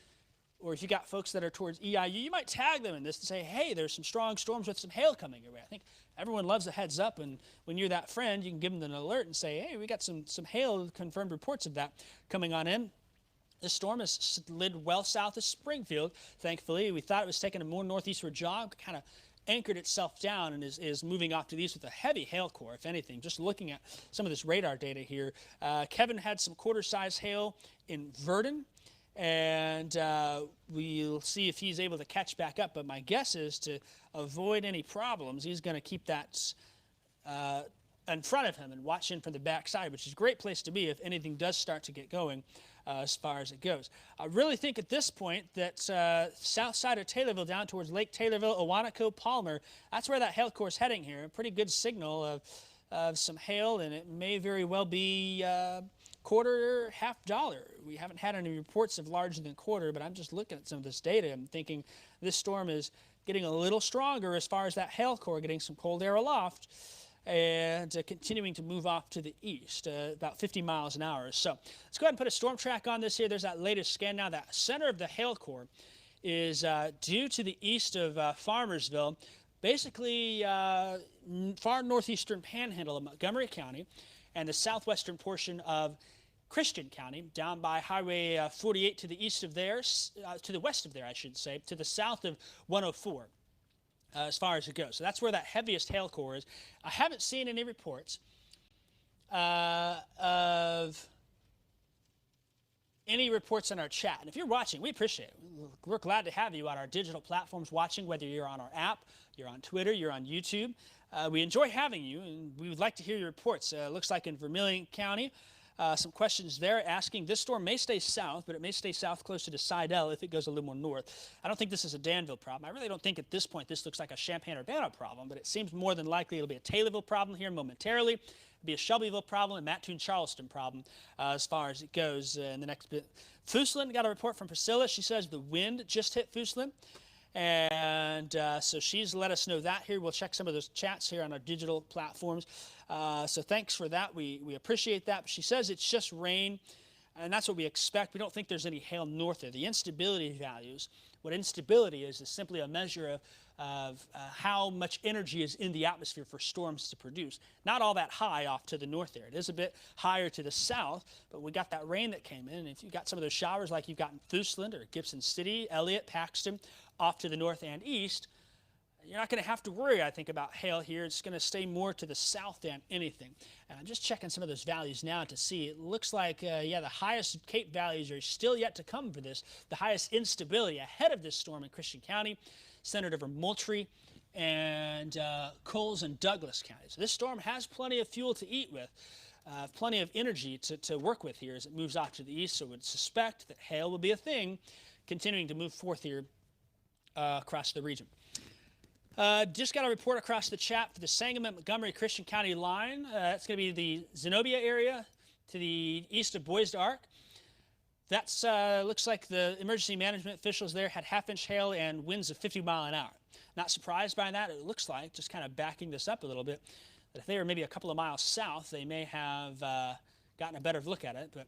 or if you got folks that are towards EIU, you might tag them in this and say, hey, there's some strong storms with some hail coming your way. I think everyone loves a heads up, and when you're that friend, you can give them an alert and say, hey, we got some hail, confirmed reports of that coming on in. This storm has slid well south of Springfield, thankfully. We thought it was taking a more northeastward jog, kind of anchored itself down and is moving off to the east with a heavy hail core, if anything. Just looking at some of this radar data here, Kevin had some quarter-size hail in Verdon, and we'll see if he's able to catch back up. But my guess is to avoid any problems, he's going to keep that in front of him and watch in from the backside, which is a great place to be if anything does start to get going as far as it goes. I really think at this point that south side of Taylorville down towards Lake Taylorville, Owanaco, Palmer, that's where that hail core is heading here. A pretty good signal of some hail, and it may very well be quarter, half dollar. We haven't had any reports of larger than quarter, but I'm just looking at some of this data and thinking this storm is getting a little stronger as far as that hail core, getting some cold air aloft and continuing to move off to the east, about 50 miles an hour. So let's go ahead and put a storm track on this here. There's that latest scan now. That center of the hail core is due to the east of Farmersville, basically far northeastern panhandle of Montgomery County and the southwestern portion of Christian County, down by Highway 48 to the east of there, to the west of there, I should say, to the south of 104. As far as it goes. So that's where that heaviest hail core is. I haven't seen any reports of any reports on our chat. And if you're watching, we appreciate it. We're glad to have you on our digital platforms watching, whether you're on our app, you're on Twitter, you're on YouTube. We enjoy having you, and we would like to hear your reports. Looks like in Vermilion County, some questions there asking, this storm may stay south, but it may stay south closer to Sidell if it goes a little more north. I don't think this is a Danville problem. I really don't think at this point this looks like a Champaign-Urbana problem, but it seems more than likely it'll be a Taylorville problem here momentarily. It'll be a Shelbyville problem and Mattoon-Charleston problem as far as it goes in the next bit. Fooslin got a report from Priscilla. She says the wind just hit Fooslin. And so she's let us know that here. We'll check some of those chats here on our digital platforms. So thanks for that. We appreciate that. But she says it's just rain, and that's what we expect. We don't think there's any hail north there. The instability values, what instability is simply a measure of how much energy is in the atmosphere for storms to produce. Not all that high off to the north there. It is a bit higher to the south, but we got that rain that came in. And if you've got some of those showers like you've got in Fooslin or Gibson City, Elliott, Paxton, off to the north and east, you're not going to have to worry, I think, about hail here. It's going to stay more to the south than anything. And I'm just checking some of those values now to see. It looks like, the highest Cape values are still yet to come for this. The highest instability ahead of this storm in Christian County, centered over Moultrie and Coles and Douglas counties. So this storm has plenty of fuel to eat with, plenty of energy to work with here as it moves off to the east. So would suspect that hail will be a thing continuing to move forth here across the region. Just got a report across the chat for the Sangamon-Montgomery Christian County line. That's going to be the Zenobia area to the east of Boys to Ark. That's looks like the emergency management officials there had half-inch hail and winds of 50 miles an hour. Not surprised by that. It looks like, just kind of backing this up a little bit, that if they were maybe a couple of miles south, they may have gotten a better look at it. But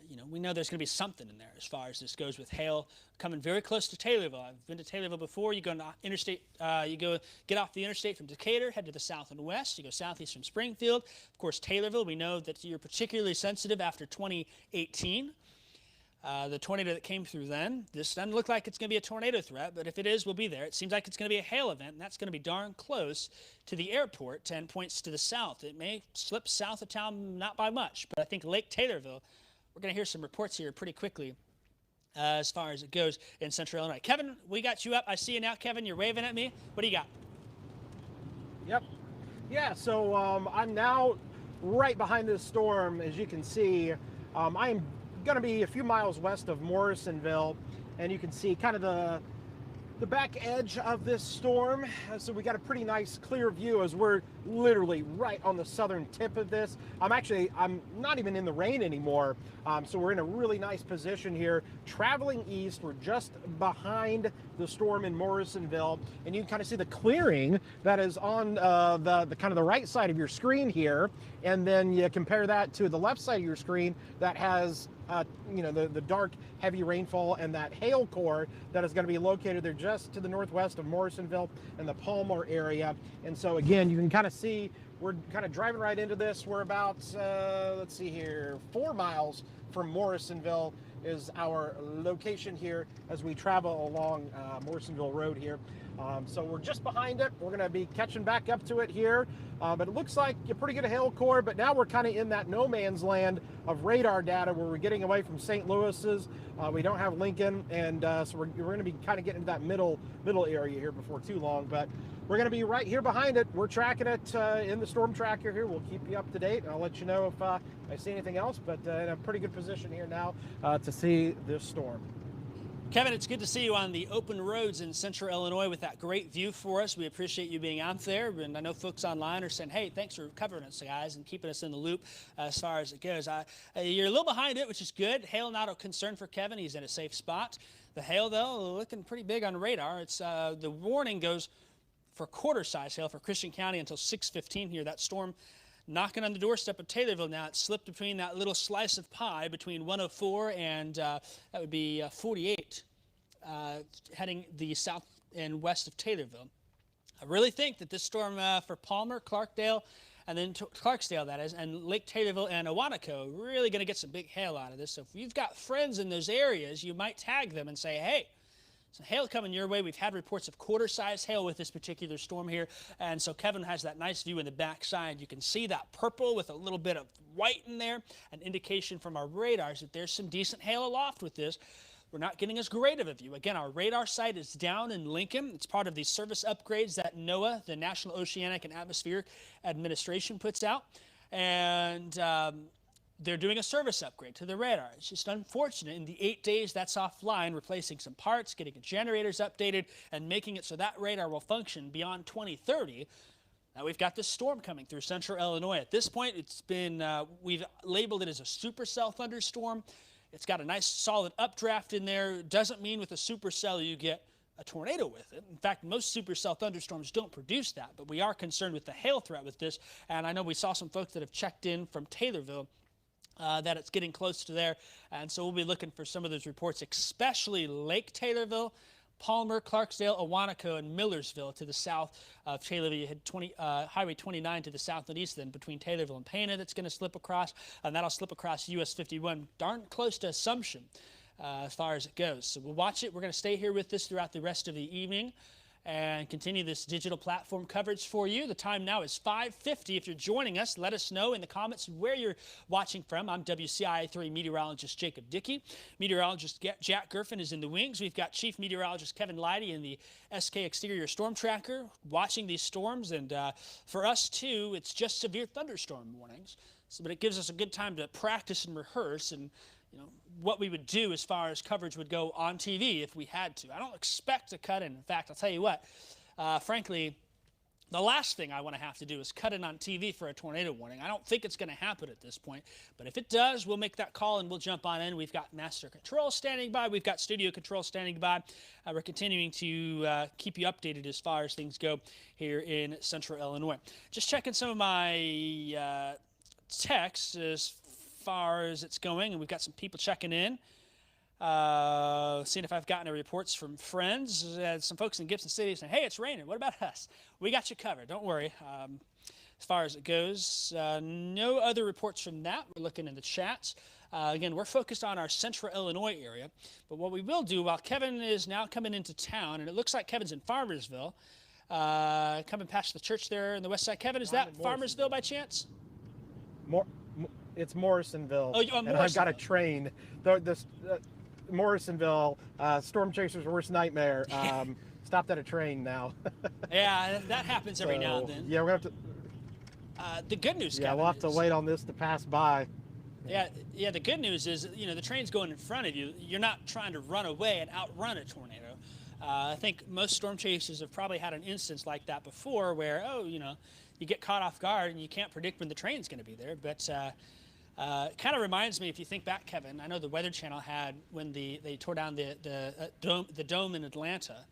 you know, we know there's going to be something in there as far as this goes with hail coming very close to Taylorville. I've been to Taylorville before. You go to interstate, get off the interstate from Decatur, head to the south and west. You go southeast from Springfield. Of course, Taylorville, we know that you're particularly sensitive after 2018. The tornado that came through then. This doesn't look like it's going to be a tornado threat, but if it is, we'll be there. It seems like it's going to be a hail event, and that's going to be darn close to the airport, 10 points to the south. It may slip south of town, not by much, but I think Lake Taylorville, we're going to hear some reports here pretty quickly as far as it goes in central Illinois. Kevin, we got you up. I see you now, Kevin. You're waving at me. What do you got? Yep. Yeah, so I'm now right behind this storm, as you can see. I am going to be a few miles west of Morrisonville, and you can see kind of the back edge of this storm. So we got a pretty nice clear view as we're literally right on the southern tip of this. I'm not even in the rain anymore. So we're in a really nice position here. Traveling east, we're just behind the storm in Morrisonville, and you can kind of see the clearing that is on the kind of the right side of your screen here. And then you compare that to the left side of your screen that has the dark, heavy rainfall and that hail core that is going to be located there just to the northwest of Morrisonville and the Palmer area. And so again, you can kind of see we're kind of driving right into this. We're about, let's see here, 4 miles from Morrisonville is our location here as we travel along Morrisonville Road here. So we're just behind it. We're going to be catching back up to it here. But it looks like a pretty good hail core, but now we're kind of in that no man's land of radar data where we're getting away from St. Louis's. We don't have Lincoln, and so we're going to be kind of getting into that middle area here before too long. But we're going to be right here behind it. We're tracking it in the storm tracker here. We'll keep you up to date, and I'll let you know if I see anything else. But in a pretty good position here now to see this storm. Kevin, it's good to see you on the open roads in central Illinois with that great view for us. We appreciate you being out there. And I know folks online are saying, hey, thanks for covering us, guys, and keeping us in the loop as far as it goes. You're a little behind it, which is good. Hail not a concern for Kevin. He's in a safe spot. The hail, though, looking pretty big on radar. It's the warning goes for quarter-size hail for Christian County until 6:15 here. That storm knocking on the doorstep of Taylorville now. It slipped between that little slice of pie between 104 and that would be 48, heading the south and west of Taylorville. I really think that this storm for Palmer, Clarkdale, and then Clarksdale, that is, and Lake Taylorville and Owanaco, really going to get some big hail out of this. So if you've got friends in those areas, you might tag them and say, hey, some hail coming your way. We've had reports of quarter-size hail with this particular storm here. And so Kevin has that nice view in the backside. You can see that purple with a little bit of white in there, an indication from our radars that there's some decent hail aloft with this. We're not getting as great of a view. Again, our radar site is down in Lincoln. It's part of the service upgrades that NOAA, the National Oceanic and Atmospheric Administration, puts out. And they're doing a service upgrade to the radar. It's just unfortunate in the 8 days that's offline, replacing some parts, getting the generators updated, and making it so that radar will function beyond 2030. Now we've got this storm coming through central Illinois. At this point, it's been, we've labeled it as a supercell thunderstorm. It's got a nice solid updraft in there. Doesn't mean with a supercell you get a tornado with it. In fact, most supercell thunderstorms don't produce that, but we are concerned with the hail threat with this. And I know we saw some folks that have checked in from Taylorville that it's getting close to there. And so we'll be looking for some of those reports, especially Lake Taylorville, Palmer, Clarksdale, Owanaco, and Millersville to the south of Taylorville. You had Highway 29 to the south and east, then between Taylorville and Pana that's going to slip across, and that'll slip across US 51, darn close to Assumption as far as it goes. So we'll watch it. We're going to stay here with this throughout the rest of the evening. and continue this digital platform coverage for you. The time now is 5:50. If you're joining us, let us know in the comments where you're watching from. I'm WCIA3 meteorologist Jacob Dickey. Meteorologist Jack Gerfen is in the wings. We've got Chief Meteorologist Kevin Leidy in the SK Exterior Storm Tracker watching these storms. And for us, too, it's just severe thunderstorm warnings. But it gives us a good time to practice and rehearse and what we would do as far as coverage would go on TV if we had to. I don't expect to cut in. In fact, I'll tell you what, frankly, the last thing I want to have to do is cut in on TV for a tornado warning. I don't think it's going to happen at this point, but if it does, we'll make that call and we'll jump on in. We've got master control standing by. We've got studio control standing by. We're continuing to keep you updated as far as things go here in Central Illinois. Just checking some of my texts as far as it's going, and we've got some people checking in, seeing if I've gotten any reports from friends. Some folks in Gibson City saying, hey, it's raining. What about us? We got you covered. Don't worry. As far as it goes, no other reports from that. We're looking in the chats. Again, we're focused on our Central Illinois area, but what we will do while Kevin is now coming into town, and it looks like Kevin's in Farmersville, coming past the church there in the west side. Kevin, is that Farmersville by chance? It's Morrisonville, oh, and I've got a train. Morrisonville, storm chaser's worst nightmare. Stopped at a train now. Yeah, that happens every now and then. Yeah, we're gonna have to. The good news, Yeah, Kevin, we'll have to wait on this to pass by. Yeah. The good news is, the train's going in front of you. You're not trying to run away and outrun a tornado. I think most storm chasers have probably had an instance like that before, where you get caught off guard and you can't predict when the train's going to be there, but. It kind of reminds me, if you think back, Kevin, I know the Weather Channel had, when they tore down the dome in Atlanta,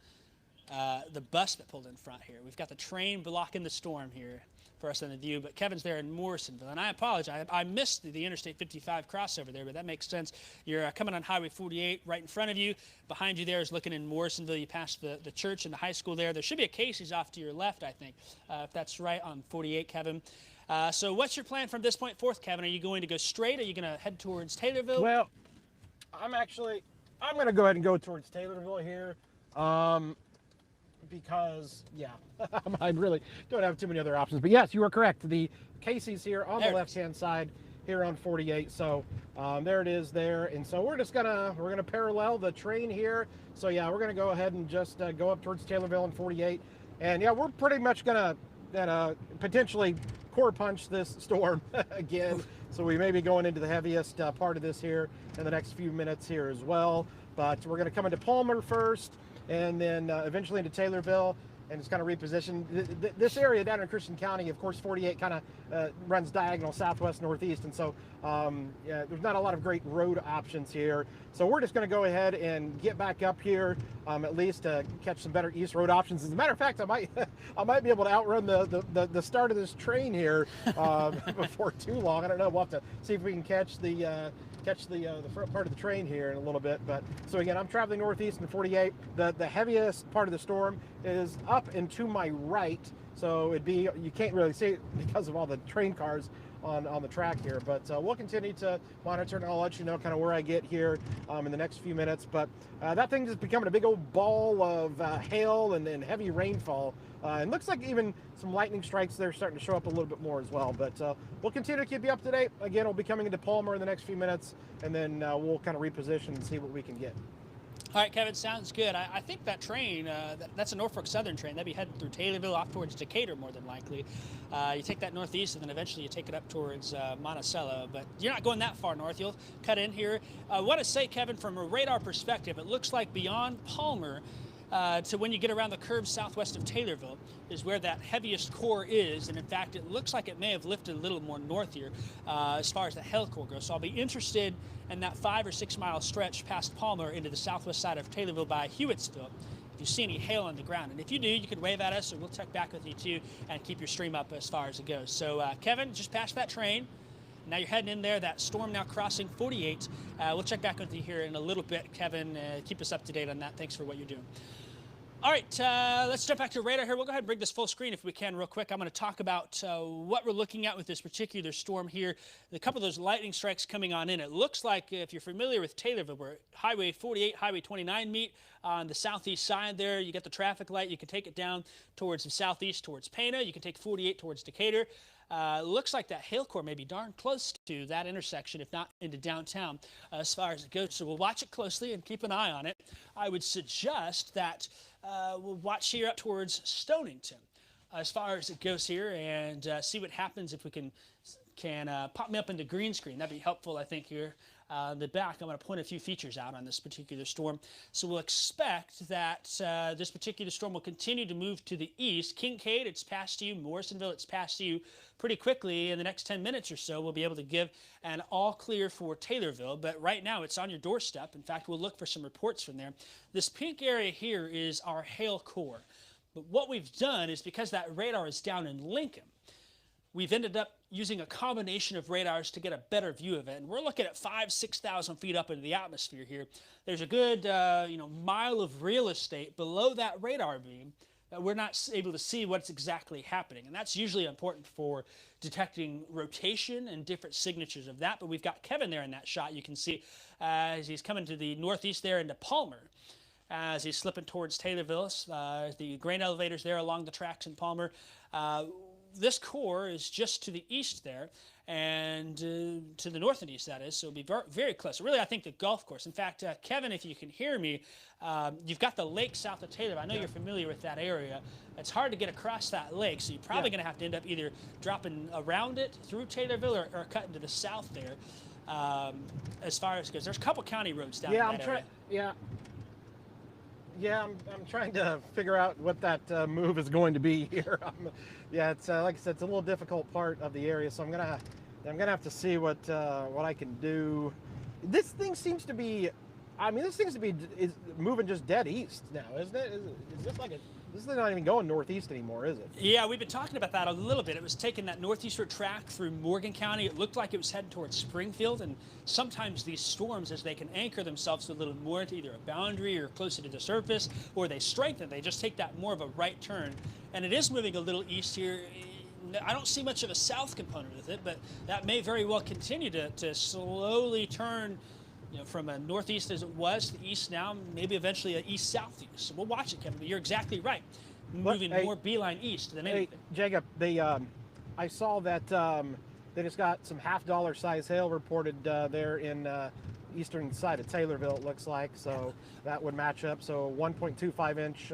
the bus that pulled in front here. We've got the train blocking the storm here for us in the view, but Kevin's there in Morrisonville. And I apologize, I missed the Interstate 55 crossover there, but that makes sense. You're coming on Highway 48 right in front of you. Behind you there is looking in Morrisonville. You pass the church and the high school there. There should be a Casey's off to your left, I think, if that's right, on 48, Kevin. So what's your plan from this point forth, Kevin? Are you going to go straight? Are you going to head towards Taylorville? Well, I'm going to go ahead and go towards Taylorville here, because, yeah, I really don't have too many other options. But yes, you are correct. The Casey's here on the left-hand side here on 48. So there it is there. And so we're going to parallel the train here. So yeah, we're going to go ahead and just go up towards Taylorville and 48. And yeah, we're pretty much going to potentially core punch this storm again. So we may be going into the heaviest part of this here in the next few minutes here as well. But we're going to come into Palmer first, and then eventually into Taylorville, and it's kind of repositioned. This area down in Christian County, of course, 48 kind of runs diagonal southwest northeast, and so yeah, there's not a lot of great road options here. So we're just going to go ahead and get back up here, at least to catch some better east road options. As a matter of fact, I might be able to outrun the start of this train here before too long. I don't know. We'll have to see if we can catch the front part of the train here in a little bit. But so again, I'm traveling northeast in 48. The heaviest part of the storm is up and to my right, so you can't really see it because of all the train cars on the track here. But we'll continue to monitor, and I'll let you know kind of where I get here in the next few minutes. But that thing is becoming a big old ball of hail and heavy rainfall. And looks like even some lightning strikes there starting to show up a little bit more as well. But we'll continue to keep you up to date. Again, we'll be coming into Palmer in the next few minutes, and then we'll kind of reposition and see what we can get. All right, Kevin, sounds good. I think that train, that's a Norfolk Southern train. That'd be heading through Taylorville off towards Decatur more than likely. You take that northeast, and then eventually you take it up towards Monticello. But you're not going that far north. You'll cut in here. I want to say, Kevin, from a radar perspective, it looks like beyond Palmer, to when you get around the curve southwest of Taylorville is where that heaviest core is, and in fact it looks like it may have lifted a little more north here as far as the hail core goes. So I'll be interested in that 5 or 6 mile stretch past Palmer into the southwest side of Taylorville by Hewittsville if you see any hail on the ground. And if you do, you can wave at us, or we'll check back with you too and keep your stream up as far as it goes. So Kevin, just past that train. Now you're heading in there, that storm now crossing 48. We'll check back with you here in a little bit, Kevin. Keep us up to date on that. Thanks for what you're doing. All right, let's jump back to radar here. We'll go ahead and bring this full screen if we can real quick. I'm going to talk about what we're looking at with this particular storm here. A couple of those lightning strikes coming on in. It looks like, if you're familiar with Taylorville, where Highway 48, Highway 29 meet, on the southeast side there. You get the traffic light. You can take it down towards the southeast, towards Pana. You can take 48 towards Decatur. Looks like that hail core may be darn close to that intersection, if not into downtown, as far as it goes. So we'll watch it closely and keep an eye on it. I would suggest that we'll watch here up towards Stonington as far as it goes here, and see what happens if we can pop me up into green screen. That'd be helpful, I think, here. The back, I'm going to point a few features out on this particular storm. So we'll expect that this particular storm will continue to move to the east. Kincaid, it's past you. Morrisonville, it's past you pretty quickly. In the next 10 minutes or so, we'll be able to give an all clear for Taylorville. But right now, it's on your doorstep. In fact, we'll look for some reports from there. This pink area here is our hail core. But what we've done is, because that radar is down in Lincoln, we've ended up using a combination of radars to get a better view of it. And we're looking at 5,000 to 6,000 feet up into the atmosphere here. There's a good mile of real estate below that radar beam that we're not able to see what's exactly happening. And that's usually important for detecting rotation and different signatures of that. But we've got Kevin there in that shot. You can see as he's coming to the northeast there into Palmer, as he's slipping towards Taylorville. The grain elevators there along the tracks in Palmer. This core is just to the east there, and to the north and east, that is, so it'll be very, very close. Really, I think the golf course. In fact, Kevin, if you can hear me, you've got the lake south of Taylor. I know you're familiar with that area. It's hard to get across that lake, so you're probably going to have to end up either dropping around it through Taylorville or cutting to the south there. As far as it goes, there's a couple county roads down in that area. Yeah, I'm trying to figure out what that move is going to be here. It's like I said, it's a little difficult part of the area, so I'm gonna have to see what I can do. This thing seems to be, is moving just dead east now, isn't it? Is this like this is not even going northeast anymore, is it? Yeah, we've been talking about that a little bit. It was taking that northeastward track through Morgan County. It looked like it was heading towards Springfield, and sometimes these storms, as they can anchor themselves a little more to either a boundary or closer to the surface, or they strengthen, they just take that more of a right turn. And it is moving a little east here. I don't see much of a south component with it, but that may very well continue to slowly turn, from a northeast as it was to the east now, maybe eventually an east-southeast. So we'll watch it, Kevin, but you're exactly right. Moving more beeline east than anything. Jacob, I saw that they just got some $half size hail reported there in eastern side of Taylorville, it looks like. So that would match up. So 1.25 inch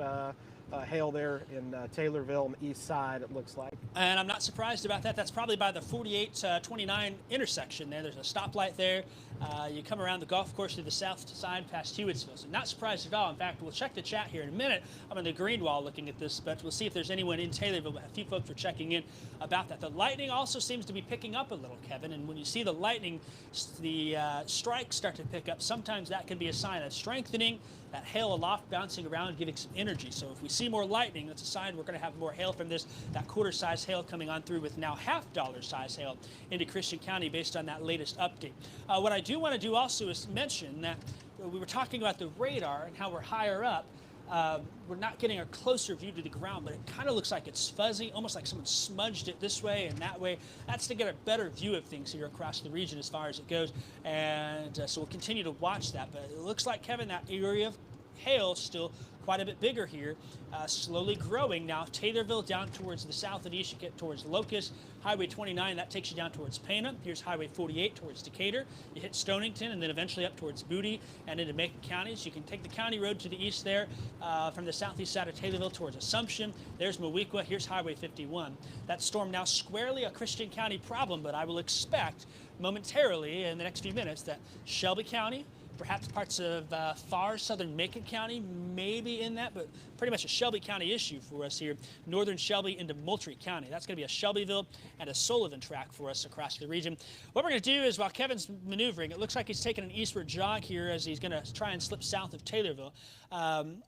hail there in Taylorville on the east side, it looks like. And I'm not surprised about that. That's probably by the 48-29 intersection there. There's a stoplight there. You come around the golf course to the south side past Hewittsville. So not surprised at all. In fact, we'll check the chat here in a minute. I'm on the green wall looking at this, but we'll see if there's anyone in Taylorville. A few folks are checking in about that. The lightning also seems to be picking up a little, Kevin. And when you see the lightning, the strikes start to pick up, sometimes that can be a sign of strengthening. That hail aloft bouncing around, giving some energy. So if we see more lightning, that's a sign we're going to have more hail from this. That quarter-size hail coming on through with now $half size hail into Christian County based on that latest update. What I do want to do also is mention that we were talking about the radar and how we're higher up. We're not getting a closer view to the ground, but it kind of looks like it's fuzzy, almost like someone smudged it this way and that way. That's to get a better view of things here across the region as far as it goes. And so we'll continue to watch that. But it looks like, Kevin, that area of hail still quite a bit bigger here, slowly growing. Now Taylorville down towards the south and east, you get towards Locust. Highway 29, that takes you down towards Pana. Here's Highway 48 towards Decatur. You hit Stonington and then eventually up towards Booty and into Macon counties. You can take the county road to the east there from the southeast side of Taylorville towards Assumption. There's Mowequa. Here's Highway 51. That storm now squarely a Christian County problem, but I will expect momentarily in the next few minutes that Shelby County, perhaps parts of far southern Macon County may be in that, but pretty much a Shelby County issue for us here. Northern Shelby into Moultrie County. That's going to be a Shelbyville and a Sullivan track for us across the region. What we're going to do is, while Kevin's maneuvering, it looks like he's taking an eastward jog here as he's going to try and slip south of Taylorville.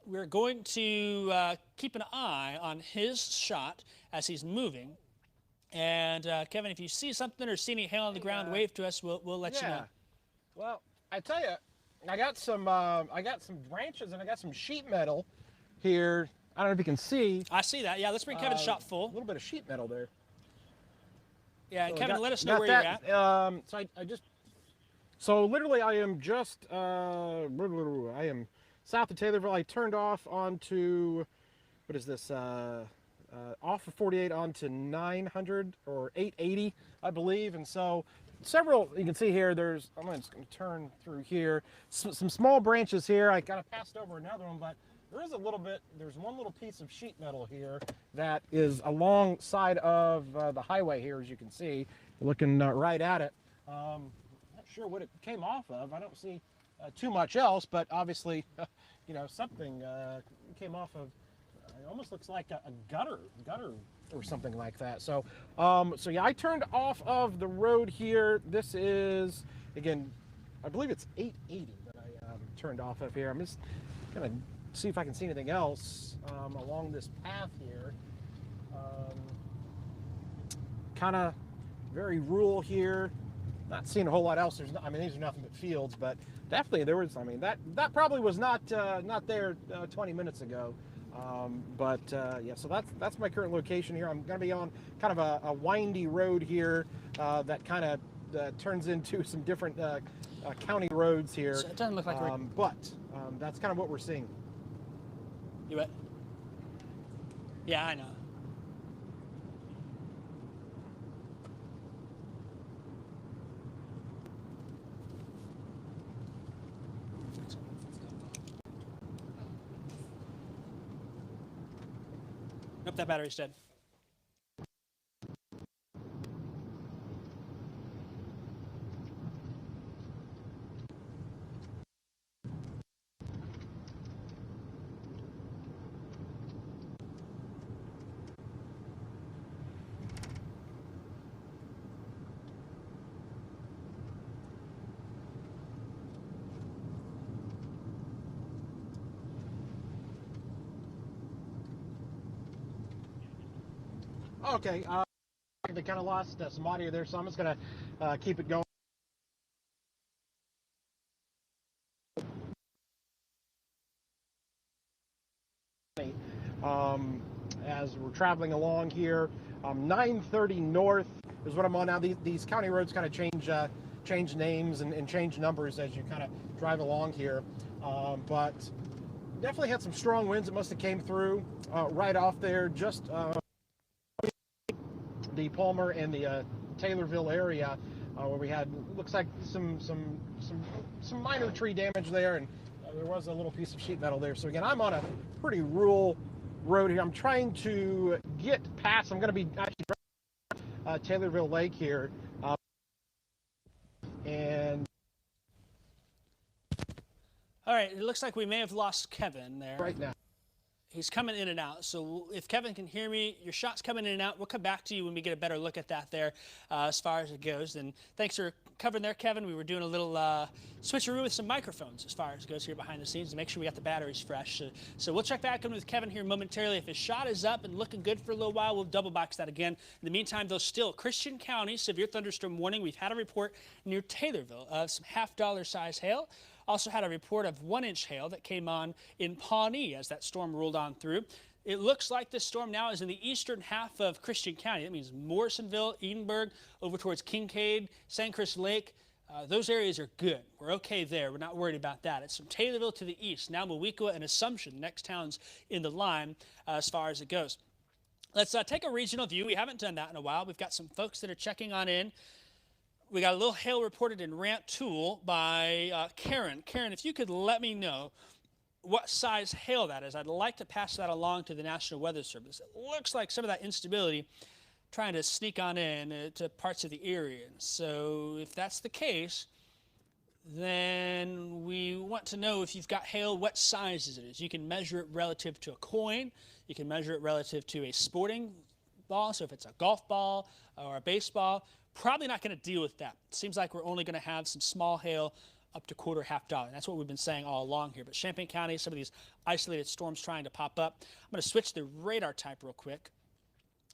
We're going to keep an eye on his shot as he's moving. And Kevin, if you see something or see any hail on the ground, wave to us. We'll let you know. Well, I tell you, I got some branches and I got some sheet metal here. I don't know if you can see. I see that. Yeah, let's bring Kevin's shot full. A little bit of sheet metal there. Yeah, so Kevin, let us know where you're at. So literally I am just south of Taylorville. I turned off onto, what is this, off of 48 onto 900 or 880, I believe. And so several, you can see here, I'm just going to turn through here, some small branches here. I kind of passed over another one, but there is a little bit, there's one little piece of sheet metal here that is alongside of the highway here, as you can see, looking right at it. Not sure what it came off of. I don't see too much else, but obviously, you know, something came off of. It almost looks like a gutter or something like that. So, so yeah, I turned off of the road here. This is, again, I believe it's 880 that I turned off of here. I'm just gonna see if I can see anything else along this path here. Kind of very rural here. Not seeing a whole lot else. I mean, these are nothing but fields, but definitely there was. I mean, that probably was not there 20 minutes ago. Yeah, so that's my current location here. I'm going to be on kind of a windy road here that kind of turns into some different county roads here. So it doesn't look like that's kind of what we're seeing. You what? Yeah, I know. Nope, that battery's dead. Okay, they kind of lost some audio there, so I'm just going to keep it going. As we're traveling along here, 930 north is what I'm on now. These county roads kind of change names and change numbers as you kind of drive along here, but definitely had some strong winds. It must have came through right off there, just the Palmer and the Taylorville area, where we had, looks like some minor tree damage there, and there was a little piece of sheet metal there. So again, I'm on a pretty rural road here. I'm trying to get past. I'm going to be actually Taylorville Lake here, and All right, it looks like we may have lost Kevin there. right now. He's coming in and out. So if Kevin can hear me, your shot's coming in and out. We'll come back to you when we get a better look at that there as far as it goes. And thanks for covering there, Kevin. We were doing a little switcheroo with some microphones as far as it goes here behind the scenes to make sure we got the batteries fresh. So we'll check back in with Kevin here momentarily. If his shot is up and looking good for a little while, we'll double box that again. In the meantime, though, still Christian County, severe thunderstorm warning. We've had a report near Taylorville of some $half size hail. Also had a report of 1-inch hail that came on in Pawnee as that storm rolled on through. It looks like this storm now is in the eastern half of Christian County. That means Morrisonville, Edinburgh, over towards Kincaid, San Chris Lake. Those areas are good. We're okay there. We're not worried about that. It's from Taylorville to the east. Now Mowequa and Assumption, next towns in the line as far as it goes. Let's take a regional view. We haven't done that in a while. We've got some folks that are checking on in. We got a little hail reported in Rantoul by Karen. Karen, if you could let me know what size hail that is, I'd like to pass that along to the National Weather Service. It looks like some of that instability trying to sneak on in to parts of the area. So if that's the case, then we want to know if you've got hail, what sizes it is. You can measure it relative to a coin. You can measure it relative to a sporting ball. So if it's a golf ball or a baseball, probably not going to deal with that. It seems like we're only going to have some small hail up to $quarter, $half. That's what we've been saying all along here. But Champaign County, some of these isolated storms trying to pop up. I'm going to switch the radar type real quick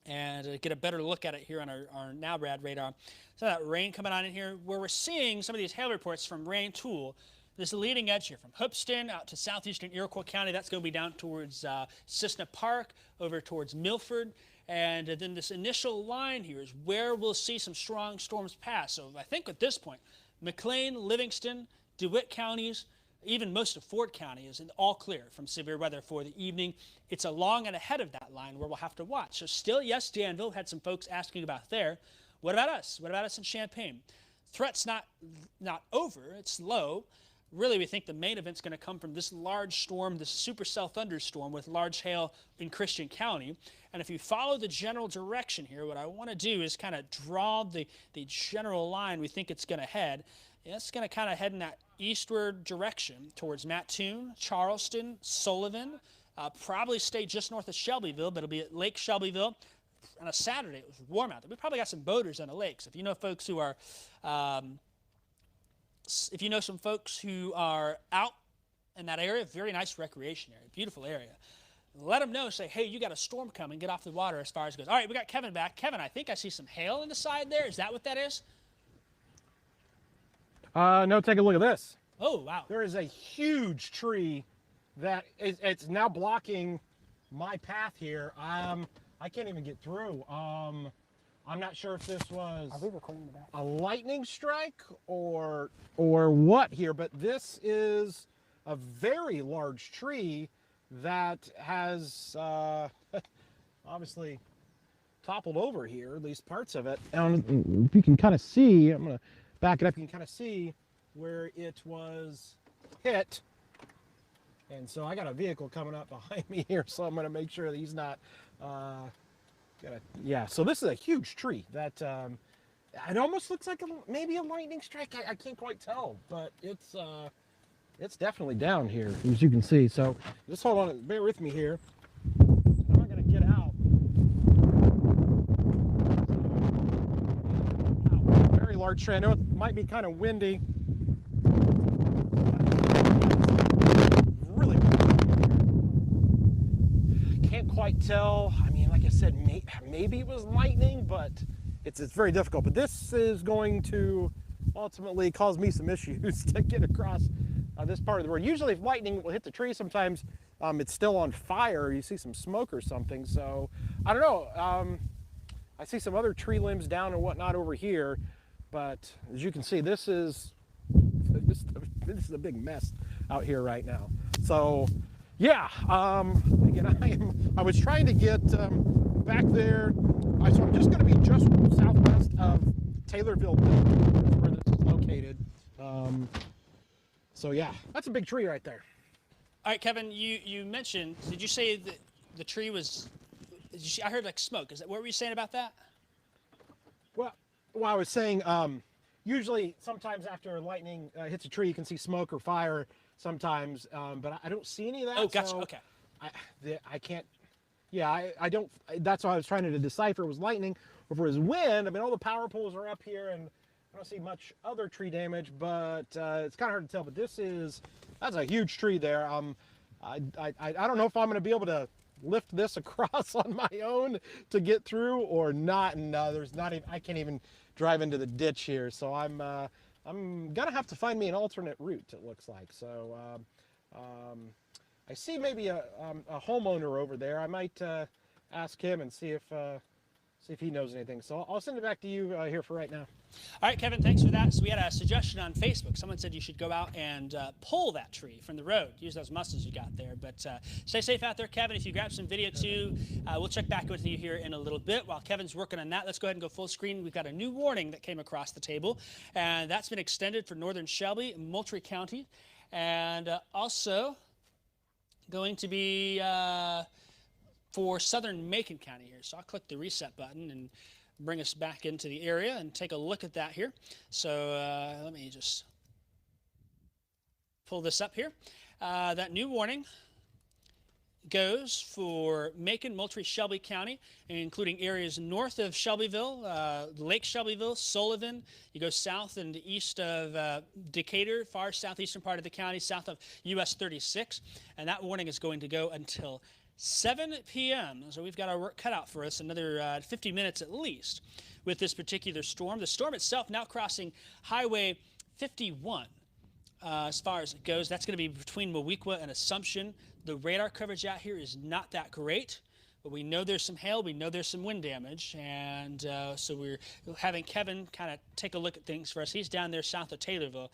and get a better look at it here on our NowRad radar. So that rain coming on in here, where we're seeing some of these hail reports from Rantoul. This is the leading edge here from Hoopeston out to southeastern Iroquois County. That's going to be down towards Cissna Park, over towards Milford. And then this initial line here is where we'll see some strong storms pass. So I think at this point, McLean, Livingston, DeWitt counties, Even most of Ford County is all clear from severe weather for the evening. It's along and ahead of that line where we'll have to watch. So still, yes, Danville had some folks asking about there. What about us? What about us in Champaign? Threat's not over. It's low. Really, we think the main event's going to come from this large storm, this supercell thunderstorm with large hail in Christian County. And if you follow the general direction here, what I want to do is kind of draw the general line we think it's going to head. It's going to kind of head in that eastward direction towards Mattoon, Charleston, Sullivan, probably stay just north of Shelbyville, but it'll be at Lake Shelbyville. On a Saturday, it was warm out there. We probably got some boaters on the lakes. If you know folks who are, if you know some folks who are out in that area, very nice recreation area, beautiful area. Let them know, say, hey, you got a storm coming, get off the water as far as it goes. All right, we got Kevin back. Kevin, I think I see some hail on the side there. Is that what that is? No, take a look at this. Oh, wow. There is a huge tree that it's now blocking my path here. I can't even get through. I'm not sure if this was a lightning strike or what here, but this is a very large tree that has obviously toppled over here, at least parts of it. And if you can kind of see, I'm going to back it up, you can kind of see where it was hit. And so I got a vehicle coming up behind me here, so I'm going to make sure that he's not yeah, so this is a huge tree that it almost looks like maybe a lightning strike. I can't quite tell, but it's definitely down here, as you can see. So just hold on, bear with me here. I'm not going to get out. Wow, very large tree. I know it might be kind of windy. Really can't quite tell. I mean, like I said, maybe it was lightning, but it's very difficult. But this is going to ultimately cause me some issues to get across this part of the road. Usually if lightning will hit the tree, sometimes it's still on fire. You see some smoke or something. So I don't know. I see some other tree limbs down and whatnot over here. But as you can see, this is a big mess out here right now. So yeah, again, I was trying to get back there. So I'm just going to be just southwest of Taylorville, where this is located. So yeah, that's a big tree right there. All right, Kevin, you mentioned, did you say that the tree was, I heard like smoke. What were you saying about that? Well, I was saying, usually sometimes after lightning hits a tree, you can see smoke or fire sometimes, but I don't see any of that. Oh, gotcha, so okay. I can't, yeah, I don't, that's why I was trying to decipher it was lightning or if it was wind. I mean, all the power poles are up here and I don't see much other tree damage, but it's kind of hard to tell. But that's a huge tree there. I don't know if I'm going to be able to lift this across on my own to get through or not. And there's not even, I can't even drive into the ditch here. So I'm going to have to find me an alternate route, it looks like. So I see maybe a homeowner over there. I might ask him and see if he knows anything. So I'll send it back to you here for right now. All right, Kevin, thanks for that. So we had a suggestion on Facebook. Someone said you should go out and pull that tree from the road. Use those muscles you got there. But stay safe out there, Kevin. If you grab some video too, we'll check back with you here in a little bit. While Kevin's working on that, let's go ahead and go full screen. We've got a new warning that came across the table, and that's been extended for northern Shelby and Moultrie County, and also going to be for southern Macon County here. So I'll click the reset button and bring us back into the area and take a look at that here. So let me just pull this up here. That new warning goes for Macon, Moultrie, Shelby County, including areas north of Shelbyville, Lake Shelbyville, Sullivan. You go south and east of Decatur, far southeastern part of the county, south of US 36. And that warning is going to go until 7 p.m. So we've got our work cut out for us, another 50 minutes at least with this particular storm. The storm itself now crossing Highway 51 as far as it goes. That's going to be between Moweaqua and Assumption. The radar coverage out here is not that great. but we know there's some hail, we know there's some wind damage, and so we're having Kevin kind of take a look at things for us. He's down there south of Taylorville,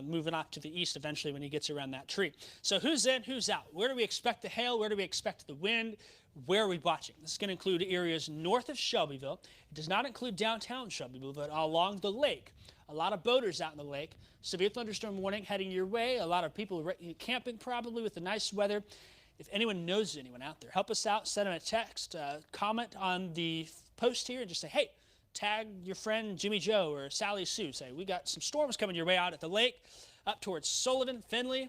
moving off to the east eventually when he gets around that tree. So who's in, who's out? Where do we expect the hail? Where do we expect the wind? Where are we watching? This is going to include areas north of Shelbyville. It does not include downtown Shelbyville, but along the lake. A lot of boaters out in the lake. Severe thunderstorm warning heading your way. A lot of people camping probably with the nice weather. If anyone knows anyone out there, help us out. Send them a text, comment on the post here, and just say, hey, tag your friend Jimmy Joe or Sally Sue. Say, we got some storms coming your way out at the lake, up towards Sullivan, Findlay,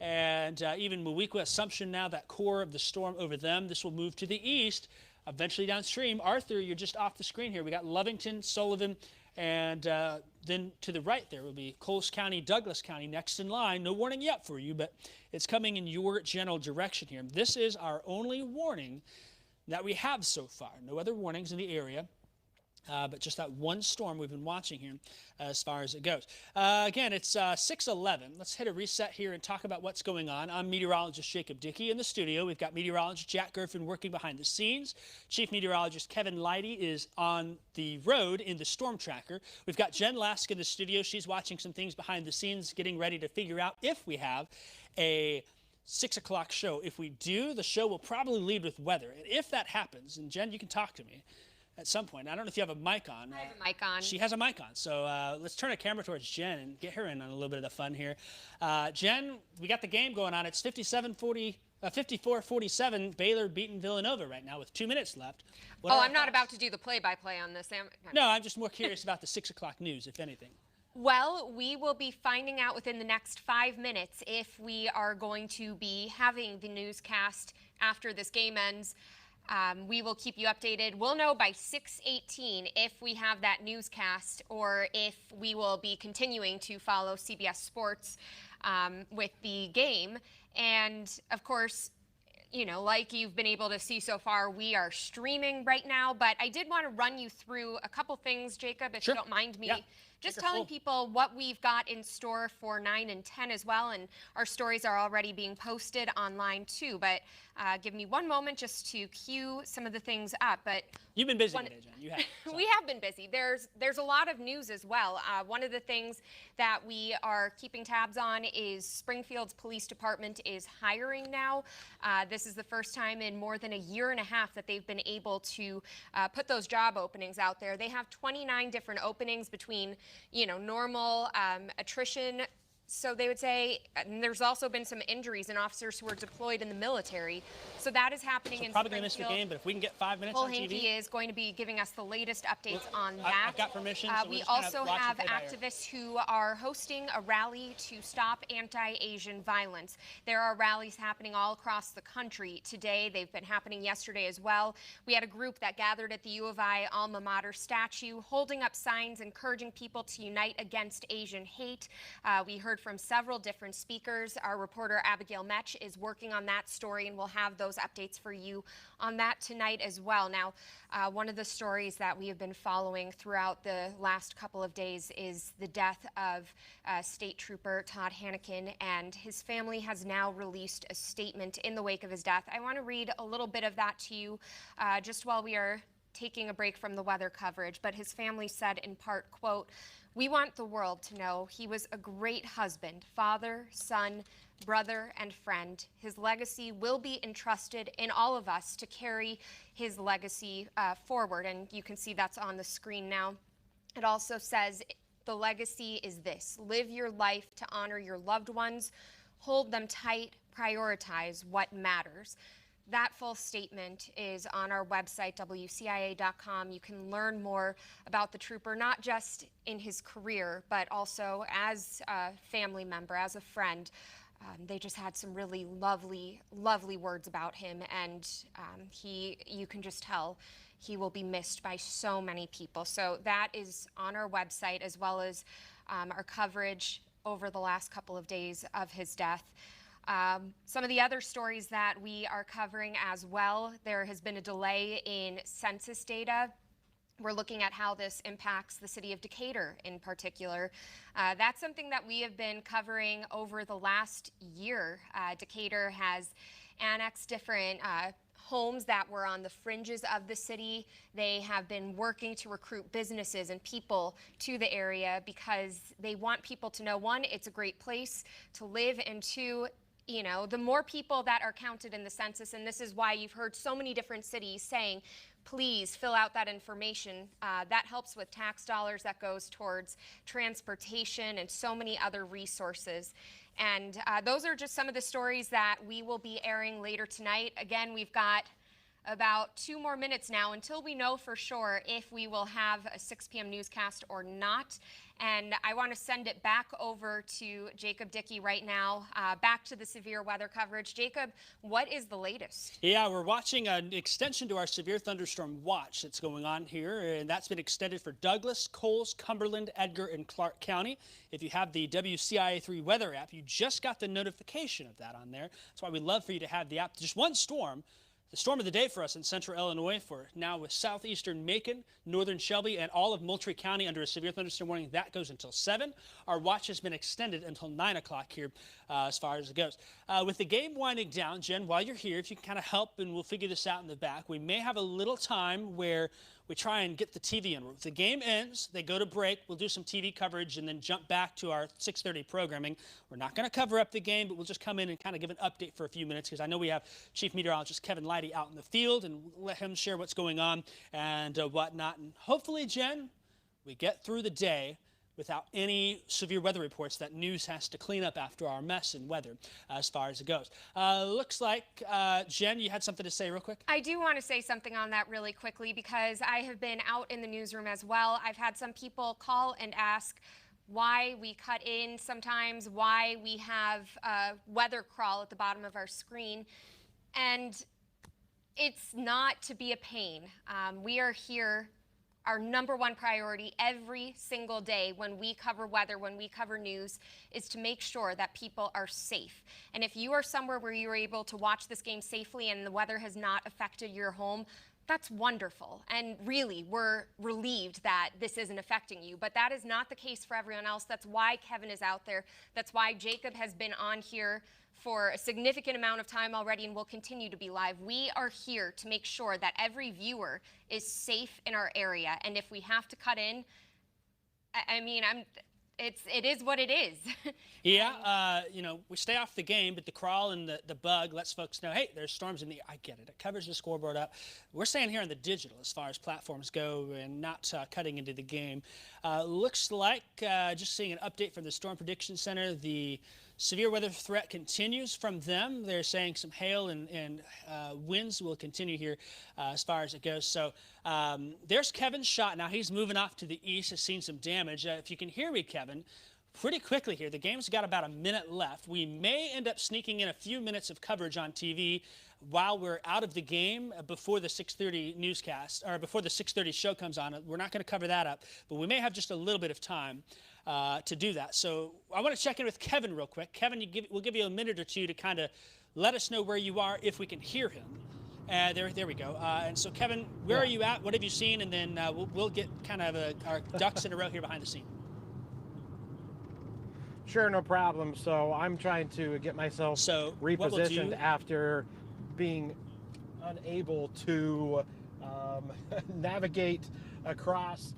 and even Moweaqua, Assumption now, that core of the storm over them. This will move to the east, eventually downstream. Arthur, you're just off the screen here. We got Lovington, Sullivan, and then to the right there will be Coles County, Douglas County next in line. No warning yet for you, but it's coming in your general direction here. This is our only warning that we have so far. No other warnings in the area. But just that one storm we've been watching here as far as it goes. Again, it's 6:11. Let's hit a reset here and talk about what's going on. I'm meteorologist Jacob Dickey in the studio. We've got meteorologist Jack Gerfen working behind the scenes. Chief meteorologist Kevin Leidy is on the road in the storm tracker. We've got Jen Lask in the studio. She's watching some things behind the scenes, getting ready to figure out if we have a 6 o'clock show. If we do, the show will probably lead with weather. And if that happens, and Jen, you can talk to me at some point. I don't know if you have a mic on. I have a mic on. She has a mic on. So let's turn a camera towards Jen and get her in on a little bit of the fun here. Jen, we got the game going on. It's 54-47. Baylor beating Villanova right now with 2 minutes left. I'm not about to do the play-by-play on this. No, I'm just more curious about the 6 o'clock news, if anything. Well, we will be finding out within the next 5 minutes if we are going to be having the newscast after this game ends. We will keep you updated. We'll know by 6:18 if we have that newscast or if we will be continuing to follow CBS Sports with the game. And, of course, you know, like you've been able to see so far, we are streaming right now. But I did want to run you through a couple things, Jacob, if Sure. you don't mind me. Yeah. Just telling people what we've got in store for 9 and 10 as well, and our stories are already being posted online too. But give me one moment just to cue some of the things up. But you've been busy today, Jen. You have. So. We have been busy. There's a lot of news as well. One of the things that we are keeping tabs on is Springfield's police department is hiring now. This is the first time in more than a year and a half that they've been able to put those job openings out there. They have 29 different openings between, you know, normal attrition. So they would say, and there's also been some injuries in officers who were deployed in the military. So that is happening in probably going to miss the game, but if we can get 5 minutes on TV. Hannikin is going to be giving us the latest updates on that. I've got permission. So we also have activists who are hosting a rally to stop anti-Asian violence. There are rallies happening all across the country today. They've been happening yesterday as well. We had a group that gathered at the U of I alma mater statue, holding up signs encouraging people to unite against Asian hate. We heard from several different speakers. Our reporter Abigail Metch is working on that story, and we'll have those updates for you on that tonight as well. Now, one of the stories that we have been following throughout the last couple of days is the death of State Trooper Todd Hannikin, and his family has now released a statement in the wake of his death. I want to read a little bit of that to you just while we are taking a break from the weather coverage. But his family said in part, quote, "We want the world to know he was a great husband, father, son, brother, and friend. His legacy will be entrusted in all of us to carry his legacy forward." And you can see that's on the screen now. It also says, the legacy is this: live your life to honor your loved ones, hold them tight, prioritize what matters. That full statement is on our website, WCIA.com. You can learn more about the trooper, not just in his career, but also as a family member, as a friend. They just had some really lovely, lovely words about him, and you can just tell he will be missed by so many people. So that is on our website, as well as our coverage over the last couple of days of his death. Some of the other stories that we are covering as well, there has been a delay in census data. We're looking at how this impacts the city of Decatur in particular. That's something that we have been covering over the last year. Decatur has annexed different homes that were on the fringes of the city. They have been working to recruit businesses and people to the area because they want people to know, one, it's a great place to live, and two, you know, the more people that are counted in the census, and this is why you've heard so many different cities saying, please fill out that information. That helps with tax dollars that goes towards transportation and so many other resources. And those are just some of the stories that we will be airing later tonight. Again, we've got about 2 more minutes now until we know for sure if we will have a 6 p.m. newscast or not. And I want to send it back over to Jacob Dickey right now, back to the severe weather coverage. Jacob, what is the latest? Yeah, we're watching an extension to our severe thunderstorm watch that's going on here, and that's been extended for Douglas, Coles, Cumberland, Edgar, and Clark County. If you have the WCIA3 weather app, you just got the notification of that on there. That's why we love for you to have the app. Just one storm. The storm of the day for us in central Illinois, for now with southeastern Macon, northern Shelby, and all of Moultrie County under a severe thunderstorm warning. That goes until 7. Our watch has been extended until 9 o'clock here as far as it goes. With the game winding down, Jen, while you're here, if you can kind of help, and we'll figure this out in the back, we may have a little time where we try and get the TV in. If the game ends, they go to break, we'll do some TV coverage and then jump back to our 6:30 programming. We're not going to cover up the game, but we'll just come in and kind of give an update for a few minutes because I know we have Chief Meteorologist Kevin Leidy out in the field, and we'll let him share what's going on and whatnot. And hopefully, Jen, we get through the day without any severe weather reports that news has to clean up after our mess in weather as far as it goes. Looks like, Jen, you had something to say real quick? I do want to say something on that really quickly because I have been out in the newsroom as well. I've had some people call and ask why we cut in sometimes, why we have a weather crawl at the bottom of our screen. And it's not to be a pain. We are here. Our number one priority every single day when we cover weather, when we cover news, is to make sure that people are safe. And if you are somewhere where you are able to watch this game safely and the weather has not affected your home, that's wonderful. And really, we're relieved that this isn't affecting you. But that is not the case for everyone else. That's why Kevin is out there. That's why Jacob has been on here for a significant amount of time already and will continue to be live. We are here to make sure that every viewer is safe in our area. And if we have to cut in, I mean, it is what it is. Yeah, you know, we stay off the game, but the crawl and the bug lets folks know, hey, there's storms in the, I get it. It covers the scoreboard up. We're staying here on the digital as far as platforms go and not cutting into the game. Looks like, just seeing an update from the Storm Prediction Center, the severe weather threat continues from them. They're saying some hail and winds will continue here as far as it goes. So there's Kevin's shot. Now he's moving off to the east, has seen some damage. If you can hear me, Kevin, pretty quickly here. The game's got about a minute left. We may end up sneaking in a few minutes of coverage on TV while we're out of the game before the 6:30 newscast, or before the 6:30 show comes on. We're not going to cover that up, but we may have just a little bit of time to do that. So I want to check in with Kevin real quick. Kevin, we'll give you a minute or two to kind of let us know where you are if we can hear him. There we go. And so, Kevin, where are you at? What have you seen? And then we'll get kind of our ducks in a row here behind the scene. Sure, no problem. So I'm trying to get myself repositioned after being unable to navigate across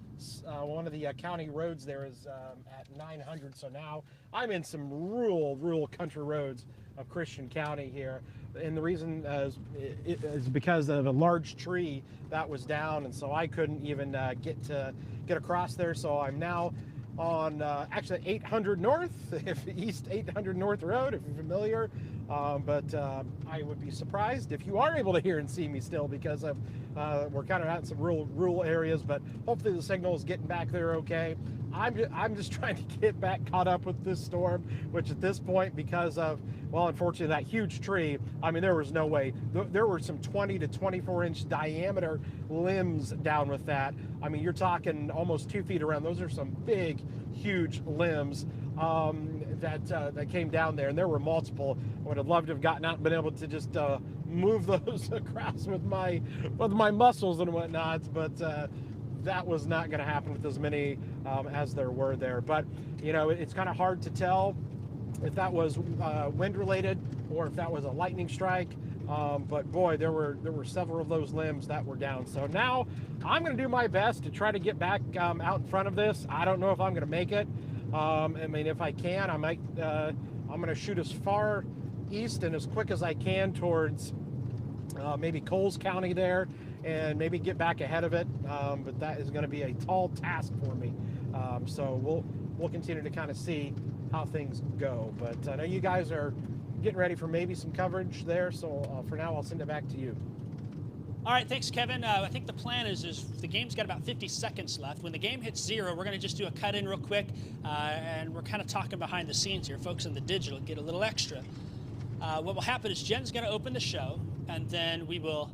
one of the county roads. There is at 900. So now I'm in some rural country roads of Christian County here. And the reason is because of a large tree that was down, and so I couldn't even get across there. So I'm now on actually 800 North, East 800 North Road, if you're familiar. But I would be surprised if you are able to hear and see me still, because of we're kind of out in some rural areas. But hopefully the signal is getting back there okay. I'm just trying to get back caught up with this storm, which at this point, because of, well, unfortunately, that huge tree, I mean, there was no way. There were some 20 to 24-inch diameter limbs down with that. I mean, you're talking almost 2 feet around. Those are some big, huge limbs that came down there, and there were multiple. I would have loved to have gotten out and been able to just move those across with my muscles and whatnot, but that was not going to happen with as many as there were there. But, you know, it's kind of hard to tell if that was wind related or if that was a lightning strike. But boy, there were several of those limbs that were down. So now I'm going to do my best to try to get back out in front of this. I don't know if I'm going to make it. I mean, if I can, I might. I'm going to shoot as far east and as quick as I can towards maybe Coles County there, and maybe get back ahead of it. But that is going to be a tall task for me. So we'll continue to kind of see how things go. But I know you guys are getting ready for maybe some coverage there. So for now, I'll send it back to you. All right, thanks, Kevin. I think the plan is the game's got about 50 seconds left. When the game hits 0, we're going to just do a cut-in real quick, and we're kind of talking behind the scenes here. Folks in the digital get a little extra. What will happen is Jen's going to open the show, and then we will,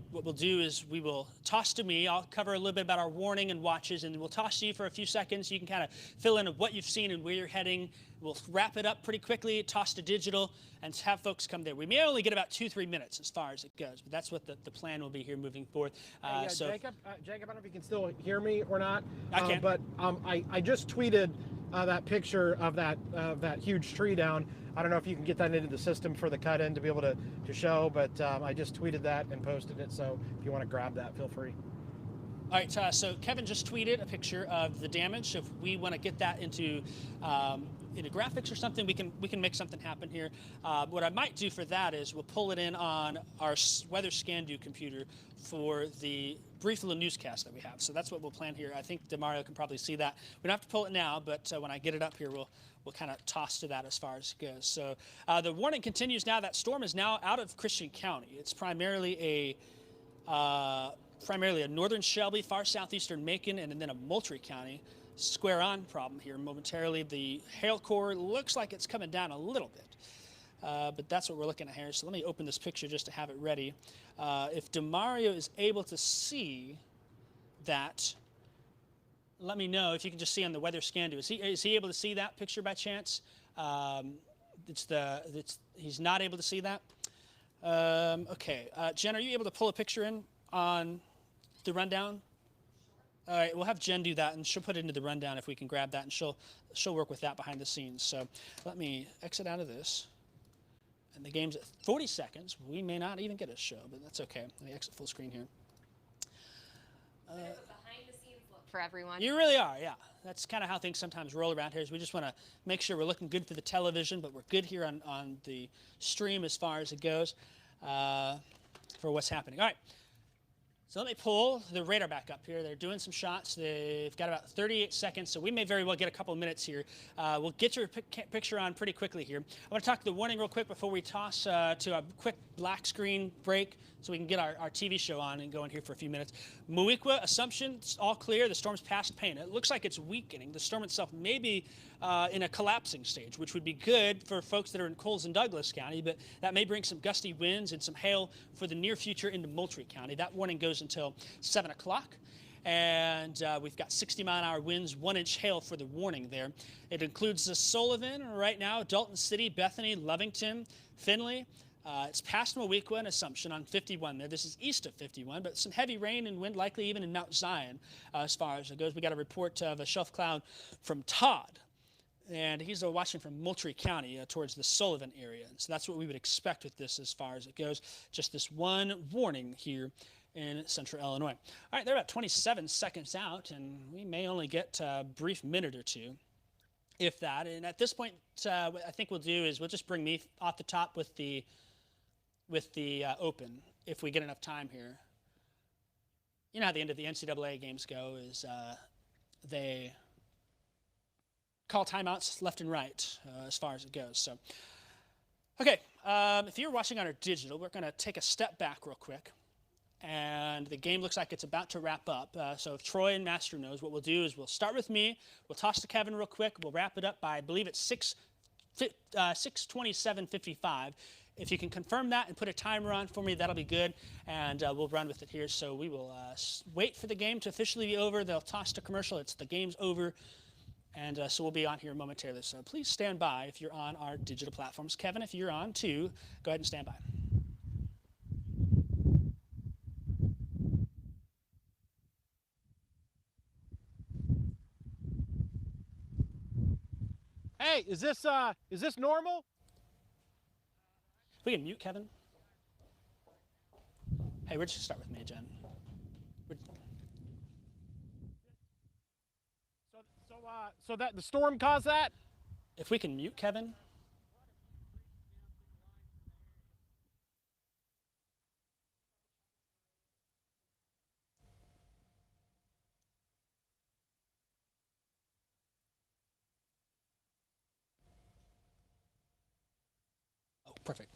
what we'll do is we will toss to me. I'll cover a little bit about our warning and watches, and we'll toss to you for a few seconds. You can kind of fill in what you've seen and where you're heading. We'll wrap it up pretty quickly, toss to digital, and have folks come there. We may only get about 2-3 minutes as far as it goes, but that's what the plan will be here moving forward. Hey, Jacob, I don't know if you can still hear me or not. I can. But I just tweeted that picture of that huge tree down. I don't know if you can get that into the system for the cut-in to be able to show, but I just tweeted that and posted it. So if you want to grab that, feel free. All right, so Kevin just tweeted a picture of the damage. So if we want to get that into graphics or something, we can make something happen here. What I might do for that is we'll pull it in on our Weather Scandu computer for the brief little newscast that we have. So that's what we'll plan here. I think DeMario can probably see that. We don't have to pull it now, but when I get it up here, we'll kind of toss to that as far as it goes. So the warning continues now. That storm is now out of Christian County. It's primarily a northern Shelby, far southeastern Macon, and then a Moultrie County square on problem here momentarily. The hail core looks like it's coming down a little bit, but that's what we're looking at here. So let me open this picture just to have it ready. If DeMario is able to see that, let me know. If you can just see on the Weather Scandu. Is he able to see that picture by chance? He's not able to see that. Okay, Jen, are you able to pull a picture in on the rundown? All right, we'll have Jen do that, and she'll put it into the rundown if we can grab that, and she'll work with that behind the scenes. So let me exit out of this. And the game's at 40 seconds. We may not even get a show, but that's okay. Let me exit full screen here. Behind the scenes look for everyone. You really are, yeah. That's kind of how things sometimes roll around here. Is we just want to make sure we're looking good for the television, but we're good here on the stream as far as it goes for what's happening. All right. So let me pull the radar back up here. They're doing some shots. They've got about 38 seconds, so we may very well get a couple of minutes here. We'll get your picture on pretty quickly here. I want to talk to the warning real quick before we toss to a quick black screen break so we can get our TV show on and go in here for a few minutes. Muikwa, Assumption, it's all clear. The storm's past Pain. It looks like it's weakening. The storm itself may be in a collapsing stage, which would be good for folks that are in Coles and Douglas County, but that may bring some gusty winds and some hail for the near future into Moultrie County. That warning goes until 7 o'clock. And we've got 60-mile-an-hour winds, 1-inch hail for the warning there. It includes the Sullivan right now, Dalton City, Bethany, Lovington, Findlay. It's past Muikwa and Assumption on 51 there. This is east of 51, but some heavy rain and wind likely even in Mount Zion as far as it goes. We got a report of a shelf cloud from Todd, and he's watching from Moultrie County towards the Sullivan area. And so that's what we would expect with this as far as it goes. Just this one warning here in central Illinois. All right, they're about 27 seconds out, and we may only get a brief minute or two, if that. And at this point, what I think we'll do is we'll just bring me off the top with the open, if we get enough time here. You know how the end of the NCAA games go is they call timeouts left and right as far as it goes. So, okay, if you're watching on our digital, we're going to take a step back real quick. And the game looks like it's about to wrap up. So if Troy and Master knows, what we'll do is we'll start with me. We'll toss to Kevin real quick. We'll wrap it up by, I believe it's 6:27:55. If you can confirm that and put a timer on for me, that'll be good, and we'll run with it here. So we will wait for the game to officially be over. They'll toss to commercial. The game's over, and so we'll be on here momentarily. So please stand by if you're on our digital platforms. Kevin, if you're on too, go ahead and stand by. Hey, is this normal? We can mute Kevin. Hey, we're just going to start with me, Jen. So that the storm caused that? If we can mute Kevin. Oh, perfect.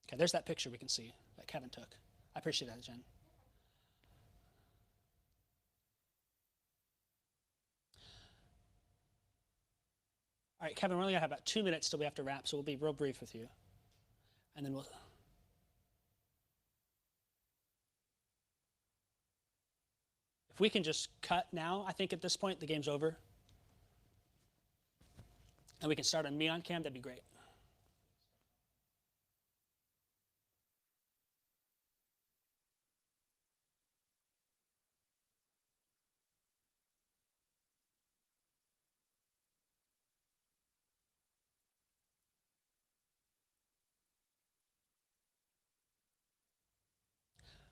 Okay, there's that picture we can see that Kevin took. I appreciate that, Jen. All right, Kevin, we're only going to have about 2 minutes till we have to wrap, so we'll be real brief with you. And then we'll... If we can just cut now, I think at this point the game's over. And we can start on me on cam, that'd be great.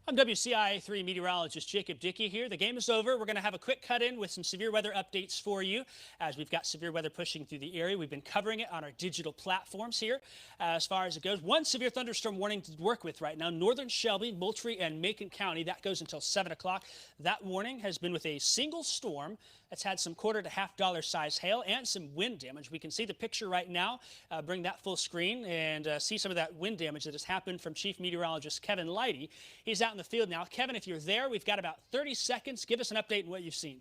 I'm WCIA3 meteorologist Jacob Dickey here. The game is over. We're going to have a quick cut-in with some severe weather updates for you as we've got severe weather pushing through the area. We've been covering it on our digital platforms here as far as it goes. One severe thunderstorm warning to work with right now, northern Shelby, Moultrie, and Macon County. That goes until 7 o'clock. That warning has been with a single storm that's had some $quarter to $half size hail and some wind damage. We can see the picture right now. Bring that full screen and see some of that wind damage that has happened from Chief Meteorologist Kevin Leidy. He's out in the field now. Kevin, if you're there, we've got about 30 seconds. Give us an update on what you've seen.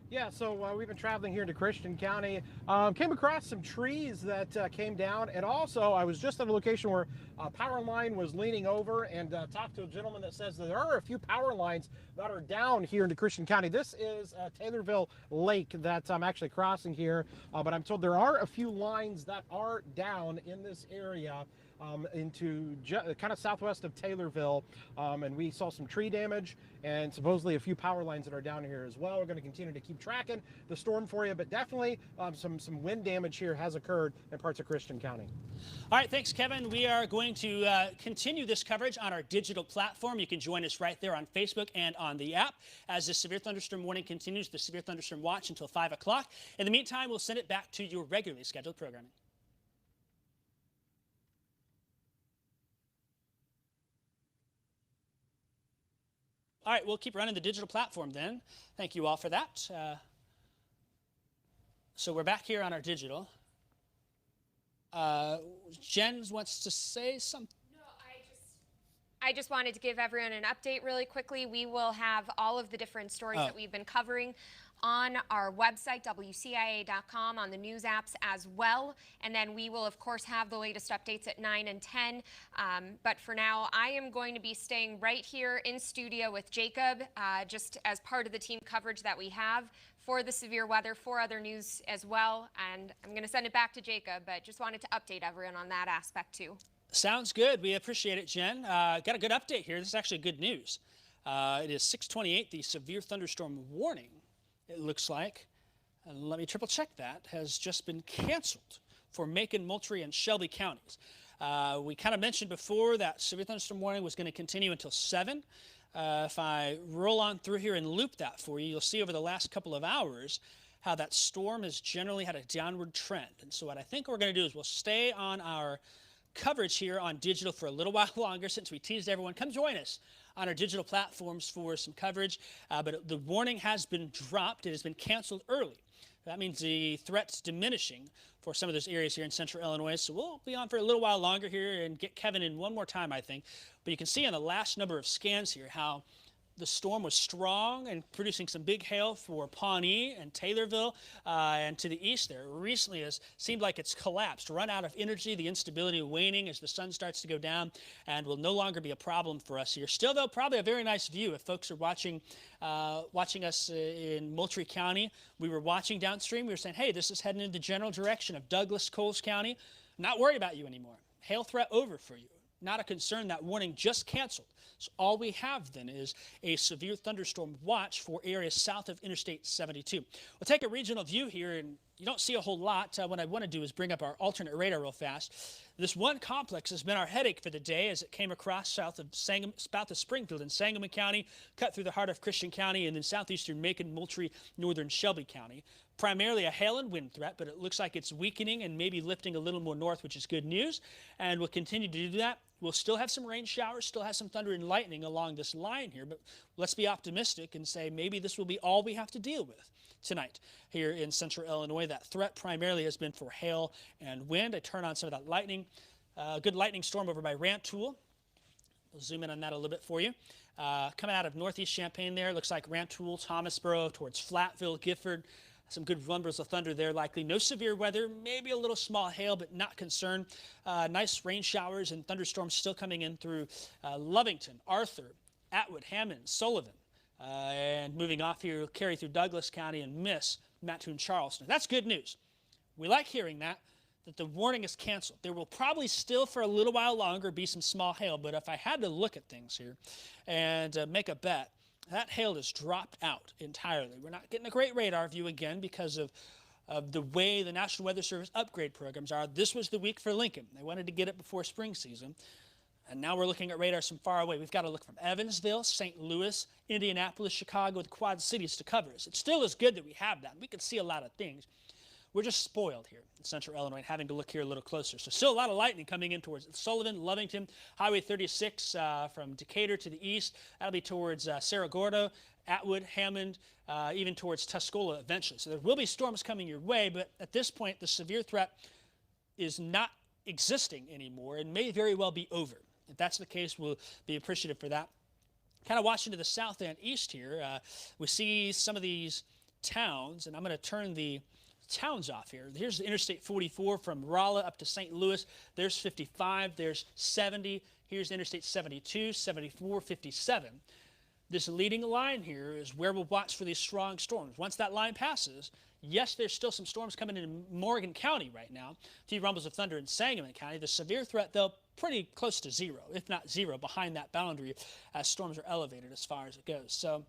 Yeah, so we've been traveling here into Christian County. Came across some trees that came down, and also I was just at a location where a power line was leaning over, and talked to a gentleman that says that there are a few power lines that are down here into Christian County. This is Taylorville Lake that I'm actually crossing here, but I'm told there are a few lines that are down in this area. Into kind of southwest of Taylorville, and we saw some tree damage and supposedly a few power lines that are down here as well. We're going to continue to keep tracking the storm for you, but definitely some wind damage here has occurred in parts of Christian County. All right, thanks, Kevin. We are going to continue this coverage on our digital platform. You can join us right there on Facebook and on the app as the severe thunderstorm warning continues, the severe thunderstorm watch until 5 o'clock. In the meantime, we'll send it back to your regularly scheduled programming. All right, we'll keep running the digital platform then. Thank you all for that. So we're back here on our digital. Jen wants to say something. No, I just wanted to give everyone an update really quickly. We will have all of the different stories that we've been covering on our website, WCIA.com, on the news apps as well. And then we will, of course, have the latest updates at 9 and 10. But for now, I am going to be staying right here in studio with Jacob, just as part of the team coverage that we have for the severe weather, for other news as well. And I'm going to send it back to Jacob, but just wanted to update everyone on that aspect too. Sounds good. We appreciate it, Jen. Got a good update here. This is actually good news. It is 6:28, the severe thunderstorm warning, it looks like, and let me triple check that, has just been canceled for Macon, Moultrie, and Shelby counties. We kind of mentioned before that severe thunderstorm warning was going to continue until 7. If I roll on through here and loop that for you, you'll see over the last couple of hours how that storm has generally had a downward trend. And so what I think we're going to do is we'll stay on our coverage here on digital for a little while longer since we teased everyone. Come join us on our digital platforms for some coverage. But the warning has been dropped. It has been canceled early. That means the threat's diminishing for some of those areas here in central Illinois. So we'll be on for a little while longer here and get Kevin in one more time, I think. But you can see on the last number of scans here how the storm was strong and producing some big hail for Pawnee and Taylorville and to the east there. Recently it seemed like it's collapsed, run out of energy, the instability waning as the sun starts to go down, and will no longer be a problem for us here. Still, though, probably a very nice view if folks are watching us in Moultrie County. We were watching downstream. We were saying, hey, this is heading in the general direction of Douglas, Coles County. Not worried about you anymore. Hail threat over for you. Not a concern. That warning just canceled. So all we have then is a severe thunderstorm watch for areas south of Interstate 72. We'll take a regional view here and you don't see a whole lot. What I want to do is bring up our alternate radar real fast. This one complex has been our headache for the day as it came across south of Springfield in Sangamon County, cut through the heart of Christian County, and then southeastern Macon, Moultrie, northern Shelby County. Primarily a hail and wind threat, but it looks like it's weakening and maybe lifting a little more north, which is good news. And we'll continue to do that. We'll still have some rain showers, still have some thunder and lightning along this line here, but let's be optimistic and say maybe this will be all we have to deal with tonight here in central Illinois. That threat primarily has been for hail and wind. I turn on some of that lightning. Good lightning storm over by Rantoul. We'll zoom in on that a little bit for you. Coming out of northeast Champaign there, looks like Rantoul, Thomasboro, towards Flatville, Gifford. Some good rumbles of thunder there likely. No severe weather, maybe a little small hail, but not concerned. Nice rain showers and thunderstorms still coming in through Lovington, Arthur, Atwood, Hammond, Sullivan. And moving off here, carry through Douglas County and miss Mattoon, Charleston. That's good news. We like hearing that the warning is canceled. There will probably still for a little while longer be some small hail, but if I had to look at things here and make a bet, that hail has dropped out entirely. We're not getting a great radar view again because of the way the National Weather Service upgrade programs are. This was the week for Lincoln. They wanted to get it before spring season. And now we're looking at radars from far away. We've got to look from Evansville, St. Louis, Indianapolis, Chicago, the Quad Cities to cover us. It still is good that we have that. We can see a lot of things. We're just spoiled here in central Illinois and having to look here a little closer. So still a lot of lightning coming in towards Sullivan, Lovington, Highway 36 from Decatur to the east. That'll be towards Cerro Gordo, Atwood, Hammond, even towards Tuscola eventually. So there will be storms coming your way, but at this point the severe threat is not existing anymore and may very well be over. If that's the case, we'll be appreciative for that. Kind of watching to the south and east here, we see some of these towns, and I'm going to turn the towns off here. Here's the Interstate 44 from Rolla up to St. Louis. There's 55. There's 70. Here's Interstate 72, 74, 57. This leading line here is where we'll watch for these strong storms. Once that line passes, yes, there's still some storms coming in Morgan County right now. A few rumbles of thunder in Sangamon County. The severe threat, though, pretty close to zero, if not zero, behind that boundary as storms are elevated as far as it goes. So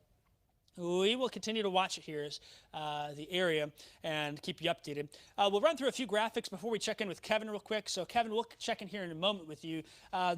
we will continue to watch it here as the area and keep you updated. We'll run through a few graphics before we check in with Kevin real quick. So Kevin, we'll check in here in a moment with you.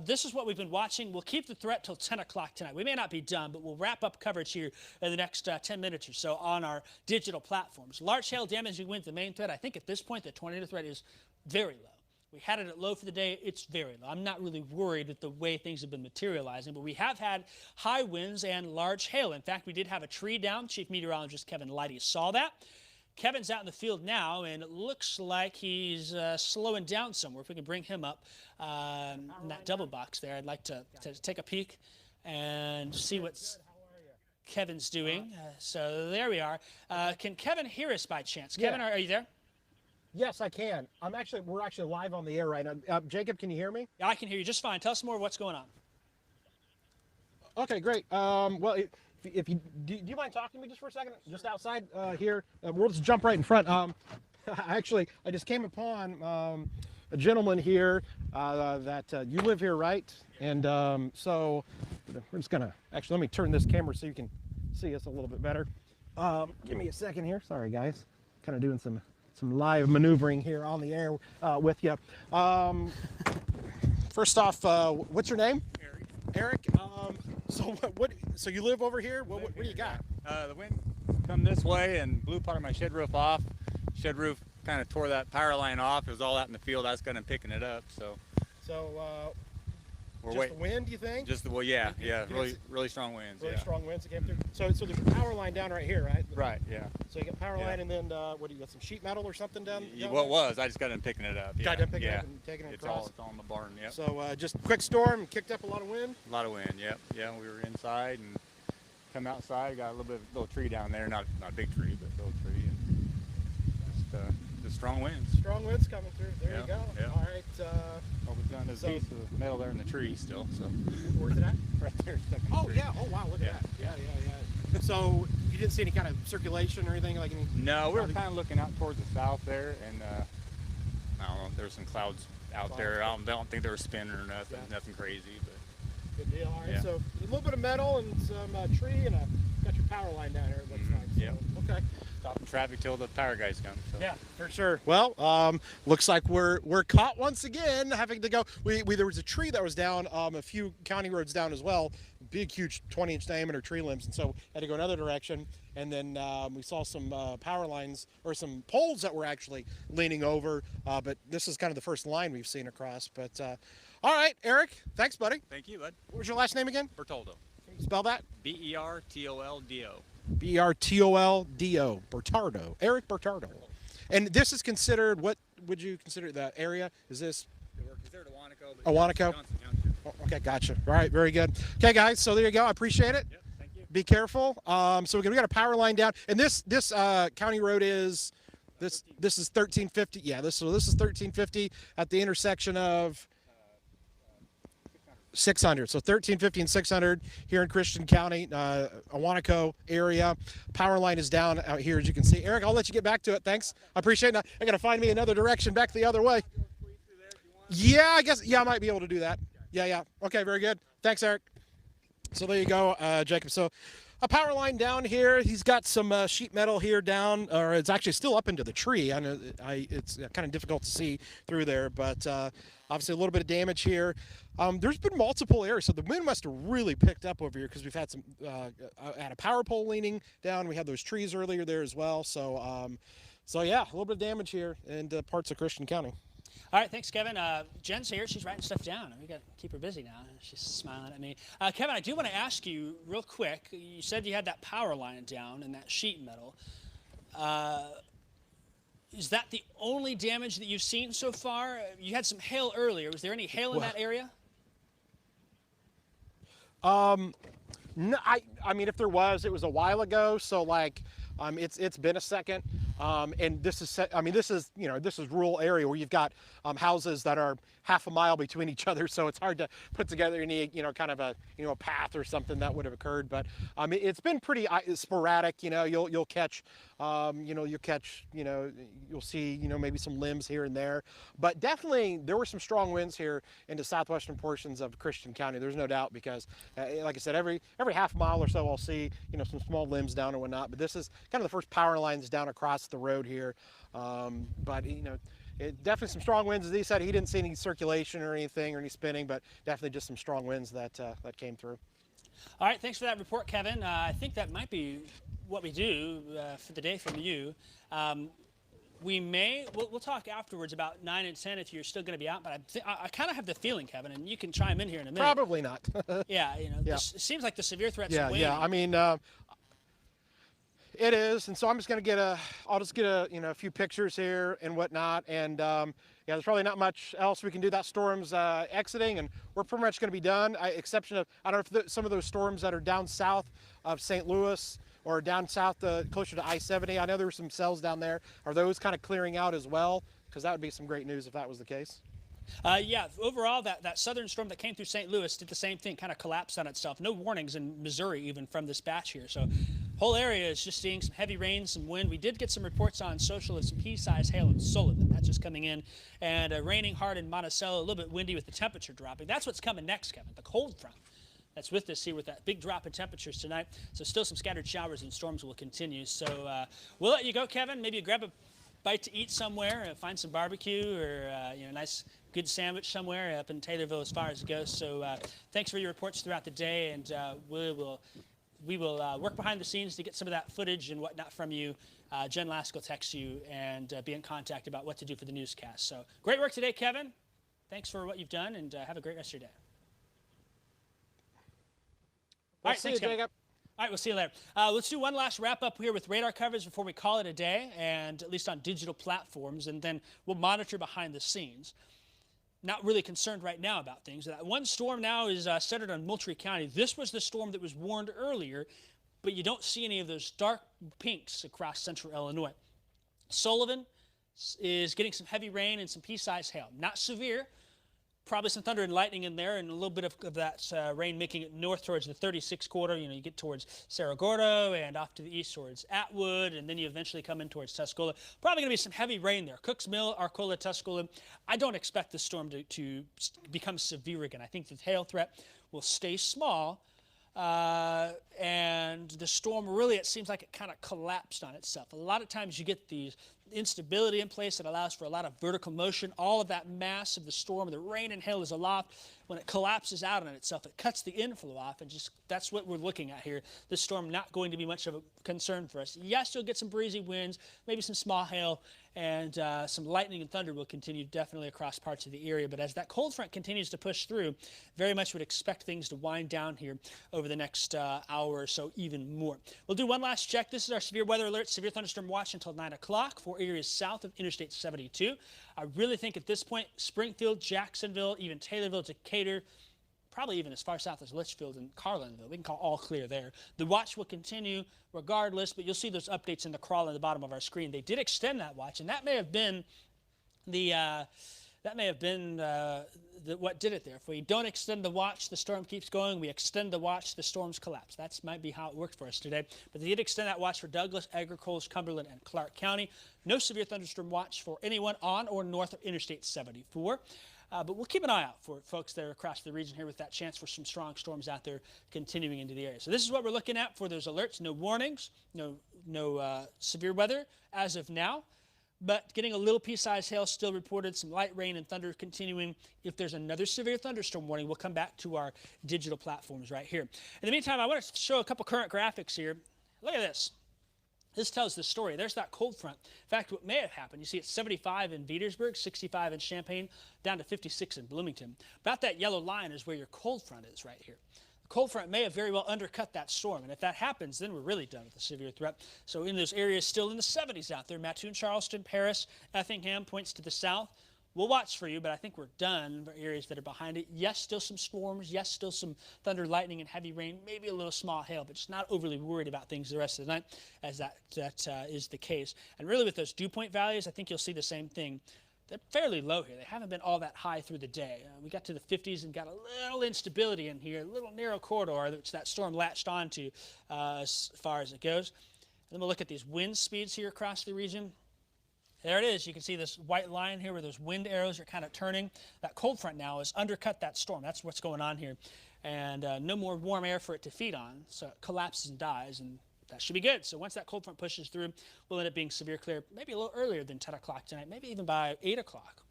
This is what we've been watching. We'll keep the threat till 10 o'clock tonight. We may not be done, but we'll wrap up coverage here in the next 10 minutes or so on our digital platforms. Large hail damaging winds, the main threat. I think at this point the tornado threat is very low. We had it at low for the day. It's very low. I'm not really worried with the way things have been materializing, but we have had high winds and large hail. In fact, we did have a tree down. Chief Meteorologist Kevin Leidy saw that. Kevin's out in the field now, and it looks like he's slowing down somewhere. If we can bring him up in that double box there, I'd like to take a peek and see what Kevin's doing. So there we are. Can Kevin hear us by chance? Yeah. Kevin, are you there? Yes, I can. We're actually live on the air right now. Jacob, can you hear me? Yeah, I can hear you just fine. Tell us more of what's going on. Okay, great. Well, if you do you mind talking to me just for a second? Just outside here. We'll just jump right in front. Actually, I just came upon a gentleman here that you live here, right? And so we're just gonna actually let me turn this camera so you can see us a little bit better. Give me a second here. Sorry, guys. Kind of doing some live maneuvering here on the air with you. First off, what's your name? Eric. So you live over here? What do you got? The wind come this way and blew part of my shed roof off. Shed roof kind of tore that power line off. It was all out in the field. I was kind of picking it up. So we're just the wind, you think? Just really strong winds. Really strong winds that came through. So there's a power line down right here, right? Right. Yeah. So you got power line, and then what do you got? Some sheet metal or something down? Well, it was. I just got done picking it up. Got done picking it up and taking it across. It's all in the barn. Yep. So just quick storm, kicked up a lot of wind. A lot of wind. Yep. Yeah. We were inside and come outside. Got a little tree down there. Not a big tree, but a little tree. And just strong winds. Strong winds coming through. There you go. Yeah. All right. What we've done is a piece of metal there in the tree still. So where's it at? right there, stuck in the tree. Yeah. Oh wow. Look at that. Yeah. So you didn't see any kind of circulation or anything like any? No, we were kind of looking out towards the south there, and I don't know. There were some clouds out there. I don't think they were spinning or nothing. Yeah. Nothing crazy, but good deal. All right. Yeah. So a little bit of metal and some tree, and got your power line down here. It looks like. Yeah. So, okay. stopping traffic till the power guys come. So. Yeah, for sure. Well, looks like we're caught once again, having to go. There was a tree that was down, a few county roads down as well, big, huge 20-inch diameter tree limbs, and so had to go another direction. And then we saw some power lines or some poles that were actually leaning over. But this is kind of the first line we've seen across. But all right, Eric, thanks, buddy. Thank you, bud. What was your last name again? Bertoldo. Can you spell that? Bertoldo. Bertoldo. Bertardo. Eric Bertardo. And this is considered, what would you consider that area? Is this? We're considered Awanico. Awanico? Oh, okay, gotcha. All right, very good. Okay, guys, so there you go. I appreciate it. Yep, thank you. Be careful. So we got a power line down, and this county road is this is 1350. Yeah, this is 1350 at the intersection of 600. So 1350 and 600 here in Christian County, Awanico area. Power line is down out here, as you can see. Eric, I'll let you get back to it. Thanks. I appreciate it. I got to find me another direction back the other way. Yeah, I guess. Yeah, I might be able to do that. Yeah. Okay, very good. Thanks, Eric. So there you go, Jacob. So a power line down here. He's got some sheet metal here down, or it's actually still up into the tree. I know it's kind of difficult to see through there, but obviously a little bit of damage here. There's been multiple areas, so the wind must have really picked up over here because we've had some had a power pole leaning down. We had those trees earlier there as well. So yeah, a little bit of damage here in parts of Christian County. All right, thanks, Kevin. Jen's here. She's writing stuff down. We got to keep her busy now. She's smiling at me. Kevin, I do want to ask you real quick. You said you had that power line down and that sheet metal. Is that the only damage that you've seen so far? You had some hail earlier. Was there any hail in that area? No, I mean, if there was, it was a while ago. So like, it's been a second. And this is rural area where you've got houses that are half a mile between each other, so it's hard to put together any kind of a path or something that would have occurred. But it's been pretty sporadic. You'll catch you'll see maybe some limbs here and there, but definitely there were some strong winds here into southwestern portions of Christian County. There's no doubt, because like I said, every half mile or so I'll see some small limbs down and whatnot. But this is kind of the first power lines down across the road here. But definitely some strong winds. As he said, he didn't see any circulation or anything or any spinning, but definitely just some strong winds that came through. All right, thanks for that report, Kevin. I think that might be what we do for the day from you. We'll talk afterwards about 9 and 10 if you're still going to be out, but I kind of have the feeling, Kevin, and you can chime in here in a minute. Probably not. Yeah, it seems like the severe threats are waning. Yeah, I mean, it is, and so I'm just going to I'll just get a few pictures here and whatnot, and there's probably not much else we can do. That storm's exiting, and we're pretty much going to be done. Exception of, I don't know if some of those storms that are down south of St. Louis or down south closer to I-70, I know there were some cells down there. Are those kind of clearing out as well? Because that would be some great news if that was the case. Yeah, overall, that southern storm that came through St. Louis did the same thing, kind of collapsed on itself. No warnings in Missouri even from this batch here. So whole area is just seeing some heavy rain, some wind. We did get some reports on social of some pea-sized hail in Sullivan. That's just coming in. And raining hard in Monticello, a little bit windy with the temperature dropping. That's what's coming next, Kevin, the cold front. That's with us here with that big drop in temperatures tonight. So still some scattered showers and storms will continue. So we'll let you go, Kevin. Maybe grab a bite to eat somewhere, find some barbecue or a nice good sandwich somewhere up in Taylorville as far as it goes. So thanks for your reports throughout the day, and we will work behind the scenes to get some of that footage and whatnot from you. Jen Lask will text you and be in contact about what to do for the newscast. So great work today, Kevin. Thanks for what you've done, and have a great rest of your day. All right, thanks, Jacob. All right, we'll see you later. Let's do one last wrap-up here with radar coverage before we call it a day, and at least on digital platforms, and then we'll monitor behind the scenes. Not really concerned right now about things. That one storm now is centered on Moultrie County. This was the storm that was warned earlier, but you don't see any of those dark pinks across central Illinois. Sullivan is getting some heavy rain and some pea-sized hail. Not severe. Probably some thunder and lightning in there, and a little bit of that rain making it north towards the 36 quarter. You get towards Cerro Gordo and off to the east towards Atwood, and then you eventually come in towards Tuscola. Probably going to be some heavy rain there. Cooks Mill, Arcola, Tuscola. I don't expect the storm to become severe again. I think the hail threat will stay small, and and the storm really, it seems like it kind of collapsed on itself. A lot of times you get these instability in place that allows for a lot of vertical motion. All of that mass of the storm, the rain and hail is aloft. When it collapses out on itself, it cuts the inflow off, and just that's what we're looking at here. This storm not going to be much of a concern for us. Yes, you'll get some breezy winds, maybe some small hail, and some lightning and thunder will continue definitely across parts of the area. But as that cold front continues to push through, very much would expect things to wind down here over the next hour or so, even more. We'll do one last check. This is our severe weather alert, severe thunderstorm watch until 9 o'clock for areas south of Interstate 72. I really think at this point, Springfield, Jacksonville, even Taylorville, Decatur, probably even as far south as Litchfield and Carlinville. We can call all clear there. The watch will continue regardless, but you'll see those updates in the crawl at the bottom of our screen. They did extend that watch, and that may have been what did it there. If we don't extend the watch, the storm keeps going. We extend the watch, the storms collapse. That might be how it worked for us today. But they did extend that watch for Douglas, Agricola, Cumberland, and Clark County. No severe thunderstorm watch for anyone on or north of Interstate 74. But we'll keep an eye out for folks that are across the region here with that chance for some strong storms out there continuing into the area. So this is what we're looking at for those alerts. No warnings, no severe weather as of now. But getting a little pea-sized hail still reported, some light rain and thunder continuing. If there's another severe thunderstorm warning, we'll come back to our digital platforms right here. In the meantime, I want to show a couple current graphics here. Look at this. This tells the story. There's that cold front. In fact, what may have happened, you see it's 75 in Petersburg, 65 in Champaign, down to 56 in Bloomington. About that yellow line is where your cold front is right here. The cold front may have very well undercut that storm, and if that happens, then we're really done with the severe threat. So in those areas still in the 70s out there, Mattoon, Charleston, Paris, Effingham points to the south. We'll watch for you, but I think we're done for areas that are behind it. Yes, still some storms. Yes, still some thunder, lightning, and heavy rain. Maybe a little small hail, but just not overly worried about things the rest of the night, as that is the case. And really with those dew point values, I think you'll see the same thing. They're fairly low here. They haven't been all that high through the day. We got to the 50s and got a little instability in here, a little narrow corridor which that storm latched onto as far as it goes. And then we'll look at these wind speeds here across the region. There it is. You can see this white line here where those wind arrows are kind of turning. That cold front now has undercut that storm. That's what's going on here. And no more warm air for it to feed on, so it collapses and dies, and that should be good. So once that cold front pushes through, we'll end up being severe clear, maybe a little earlier than 10 o'clock tonight, maybe even by 8 o'clock,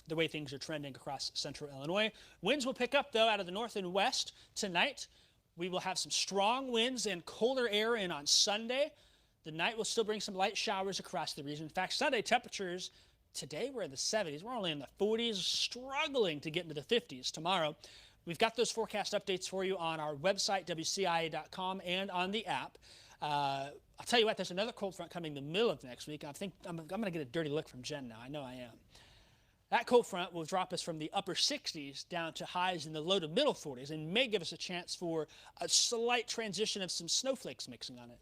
the way things are trending across central Illinois. Winds will pick up, though, out of the north and west tonight. We will have some strong winds and colder air in on Sunday. The night will still bring some light showers across the region. In fact, Sunday temperatures, today we're in the 70s. We're only in the 40s, struggling to get into the 50s tomorrow. We've got those forecast updates for you on our website, WCIA.com, and on the app. I'll tell you what, there's another cold front coming the middle of next week. I think I'm going to get a dirty look from Jen now. I know I am. That cold front will drop us from the upper 60s down to highs in the low to middle 40s and may give us a chance for a slight transition of some snowflakes mixing on it.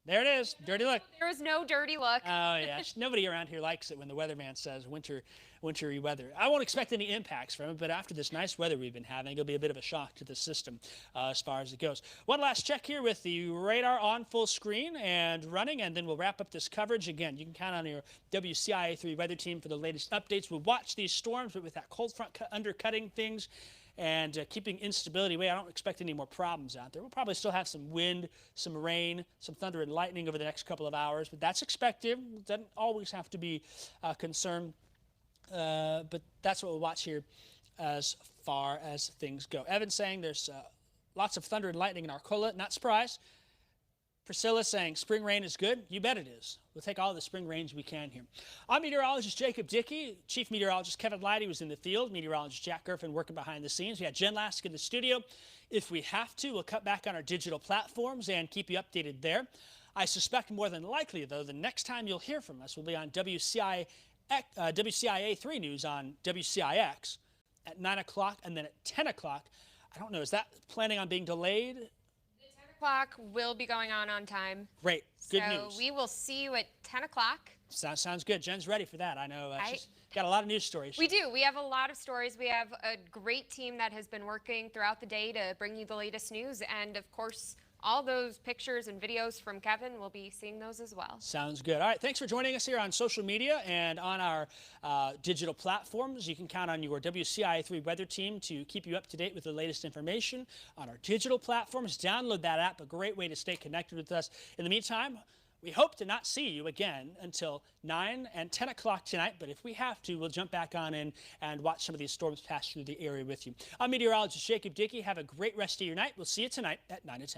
There it is. Dirty look. There was no dirty look. Oh, yeah. Nobody around here likes it when the weatherman says wintry weather. I won't expect any impacts from it, but after this nice weather we've been having, it'll be a bit of a shock to the system as far as it goes. One last check here with the radar on full screen and running, and then we'll wrap up this coverage. Again, you can count on your WCIA3 weather team for the latest updates. We'll watch these storms, but with that cold front undercutting things, and keeping instability away, I don't expect any more problems out there. We'll probably still have some wind, some rain, some thunder and lightning over the next couple of hours, but that's expected. It doesn't always have to be a concern, but that's what we'll watch here as far as things go. Evan's saying there's lots of thunder and lightning in Arcola. Not surprised. Priscilla saying spring rain is good. You bet it is. We'll take all the spring rains we can here. I'm meteorologist Jacob Dickey. Chief meteorologist Kevin Leidy was in the field. Meteorologist Jack Gerfen working behind the scenes. We had Jen Lask in the studio. If we have to, we'll cut back on our digital platforms and keep you updated there. I suspect more than likely, though, the next time you'll hear from us will be on WCIA3 News on WCIX at 9 o'clock and then at 10 o'clock. I don't know, is that planning on being delayed? Clock will be going on time. Great. Good news. So we will see you at 10 o'clock. Sounds good. Jen's ready for that. I know. She's got a lot of news stories. We do. We have a lot of stories. We have a great team that has been working throughout the day to bring you the latest news. And, of course, all those pictures and videos from Kevin, we'll be seeing those as well. Sounds good. All right, thanks for joining us here on social media and on our digital platforms. You can count on your WCIA3 weather team to keep you up to date with the latest information on our digital platforms. Download that app, a great way to stay connected with us. In the meantime, we hope to not see you again until 9 and 10 o'clock tonight, but if we have to, we'll jump back on in and watch some of these storms pass through the area with you. I'm meteorologist Jacob Dickey. Have a great rest of your night. We'll see you tonight at 9 to 10.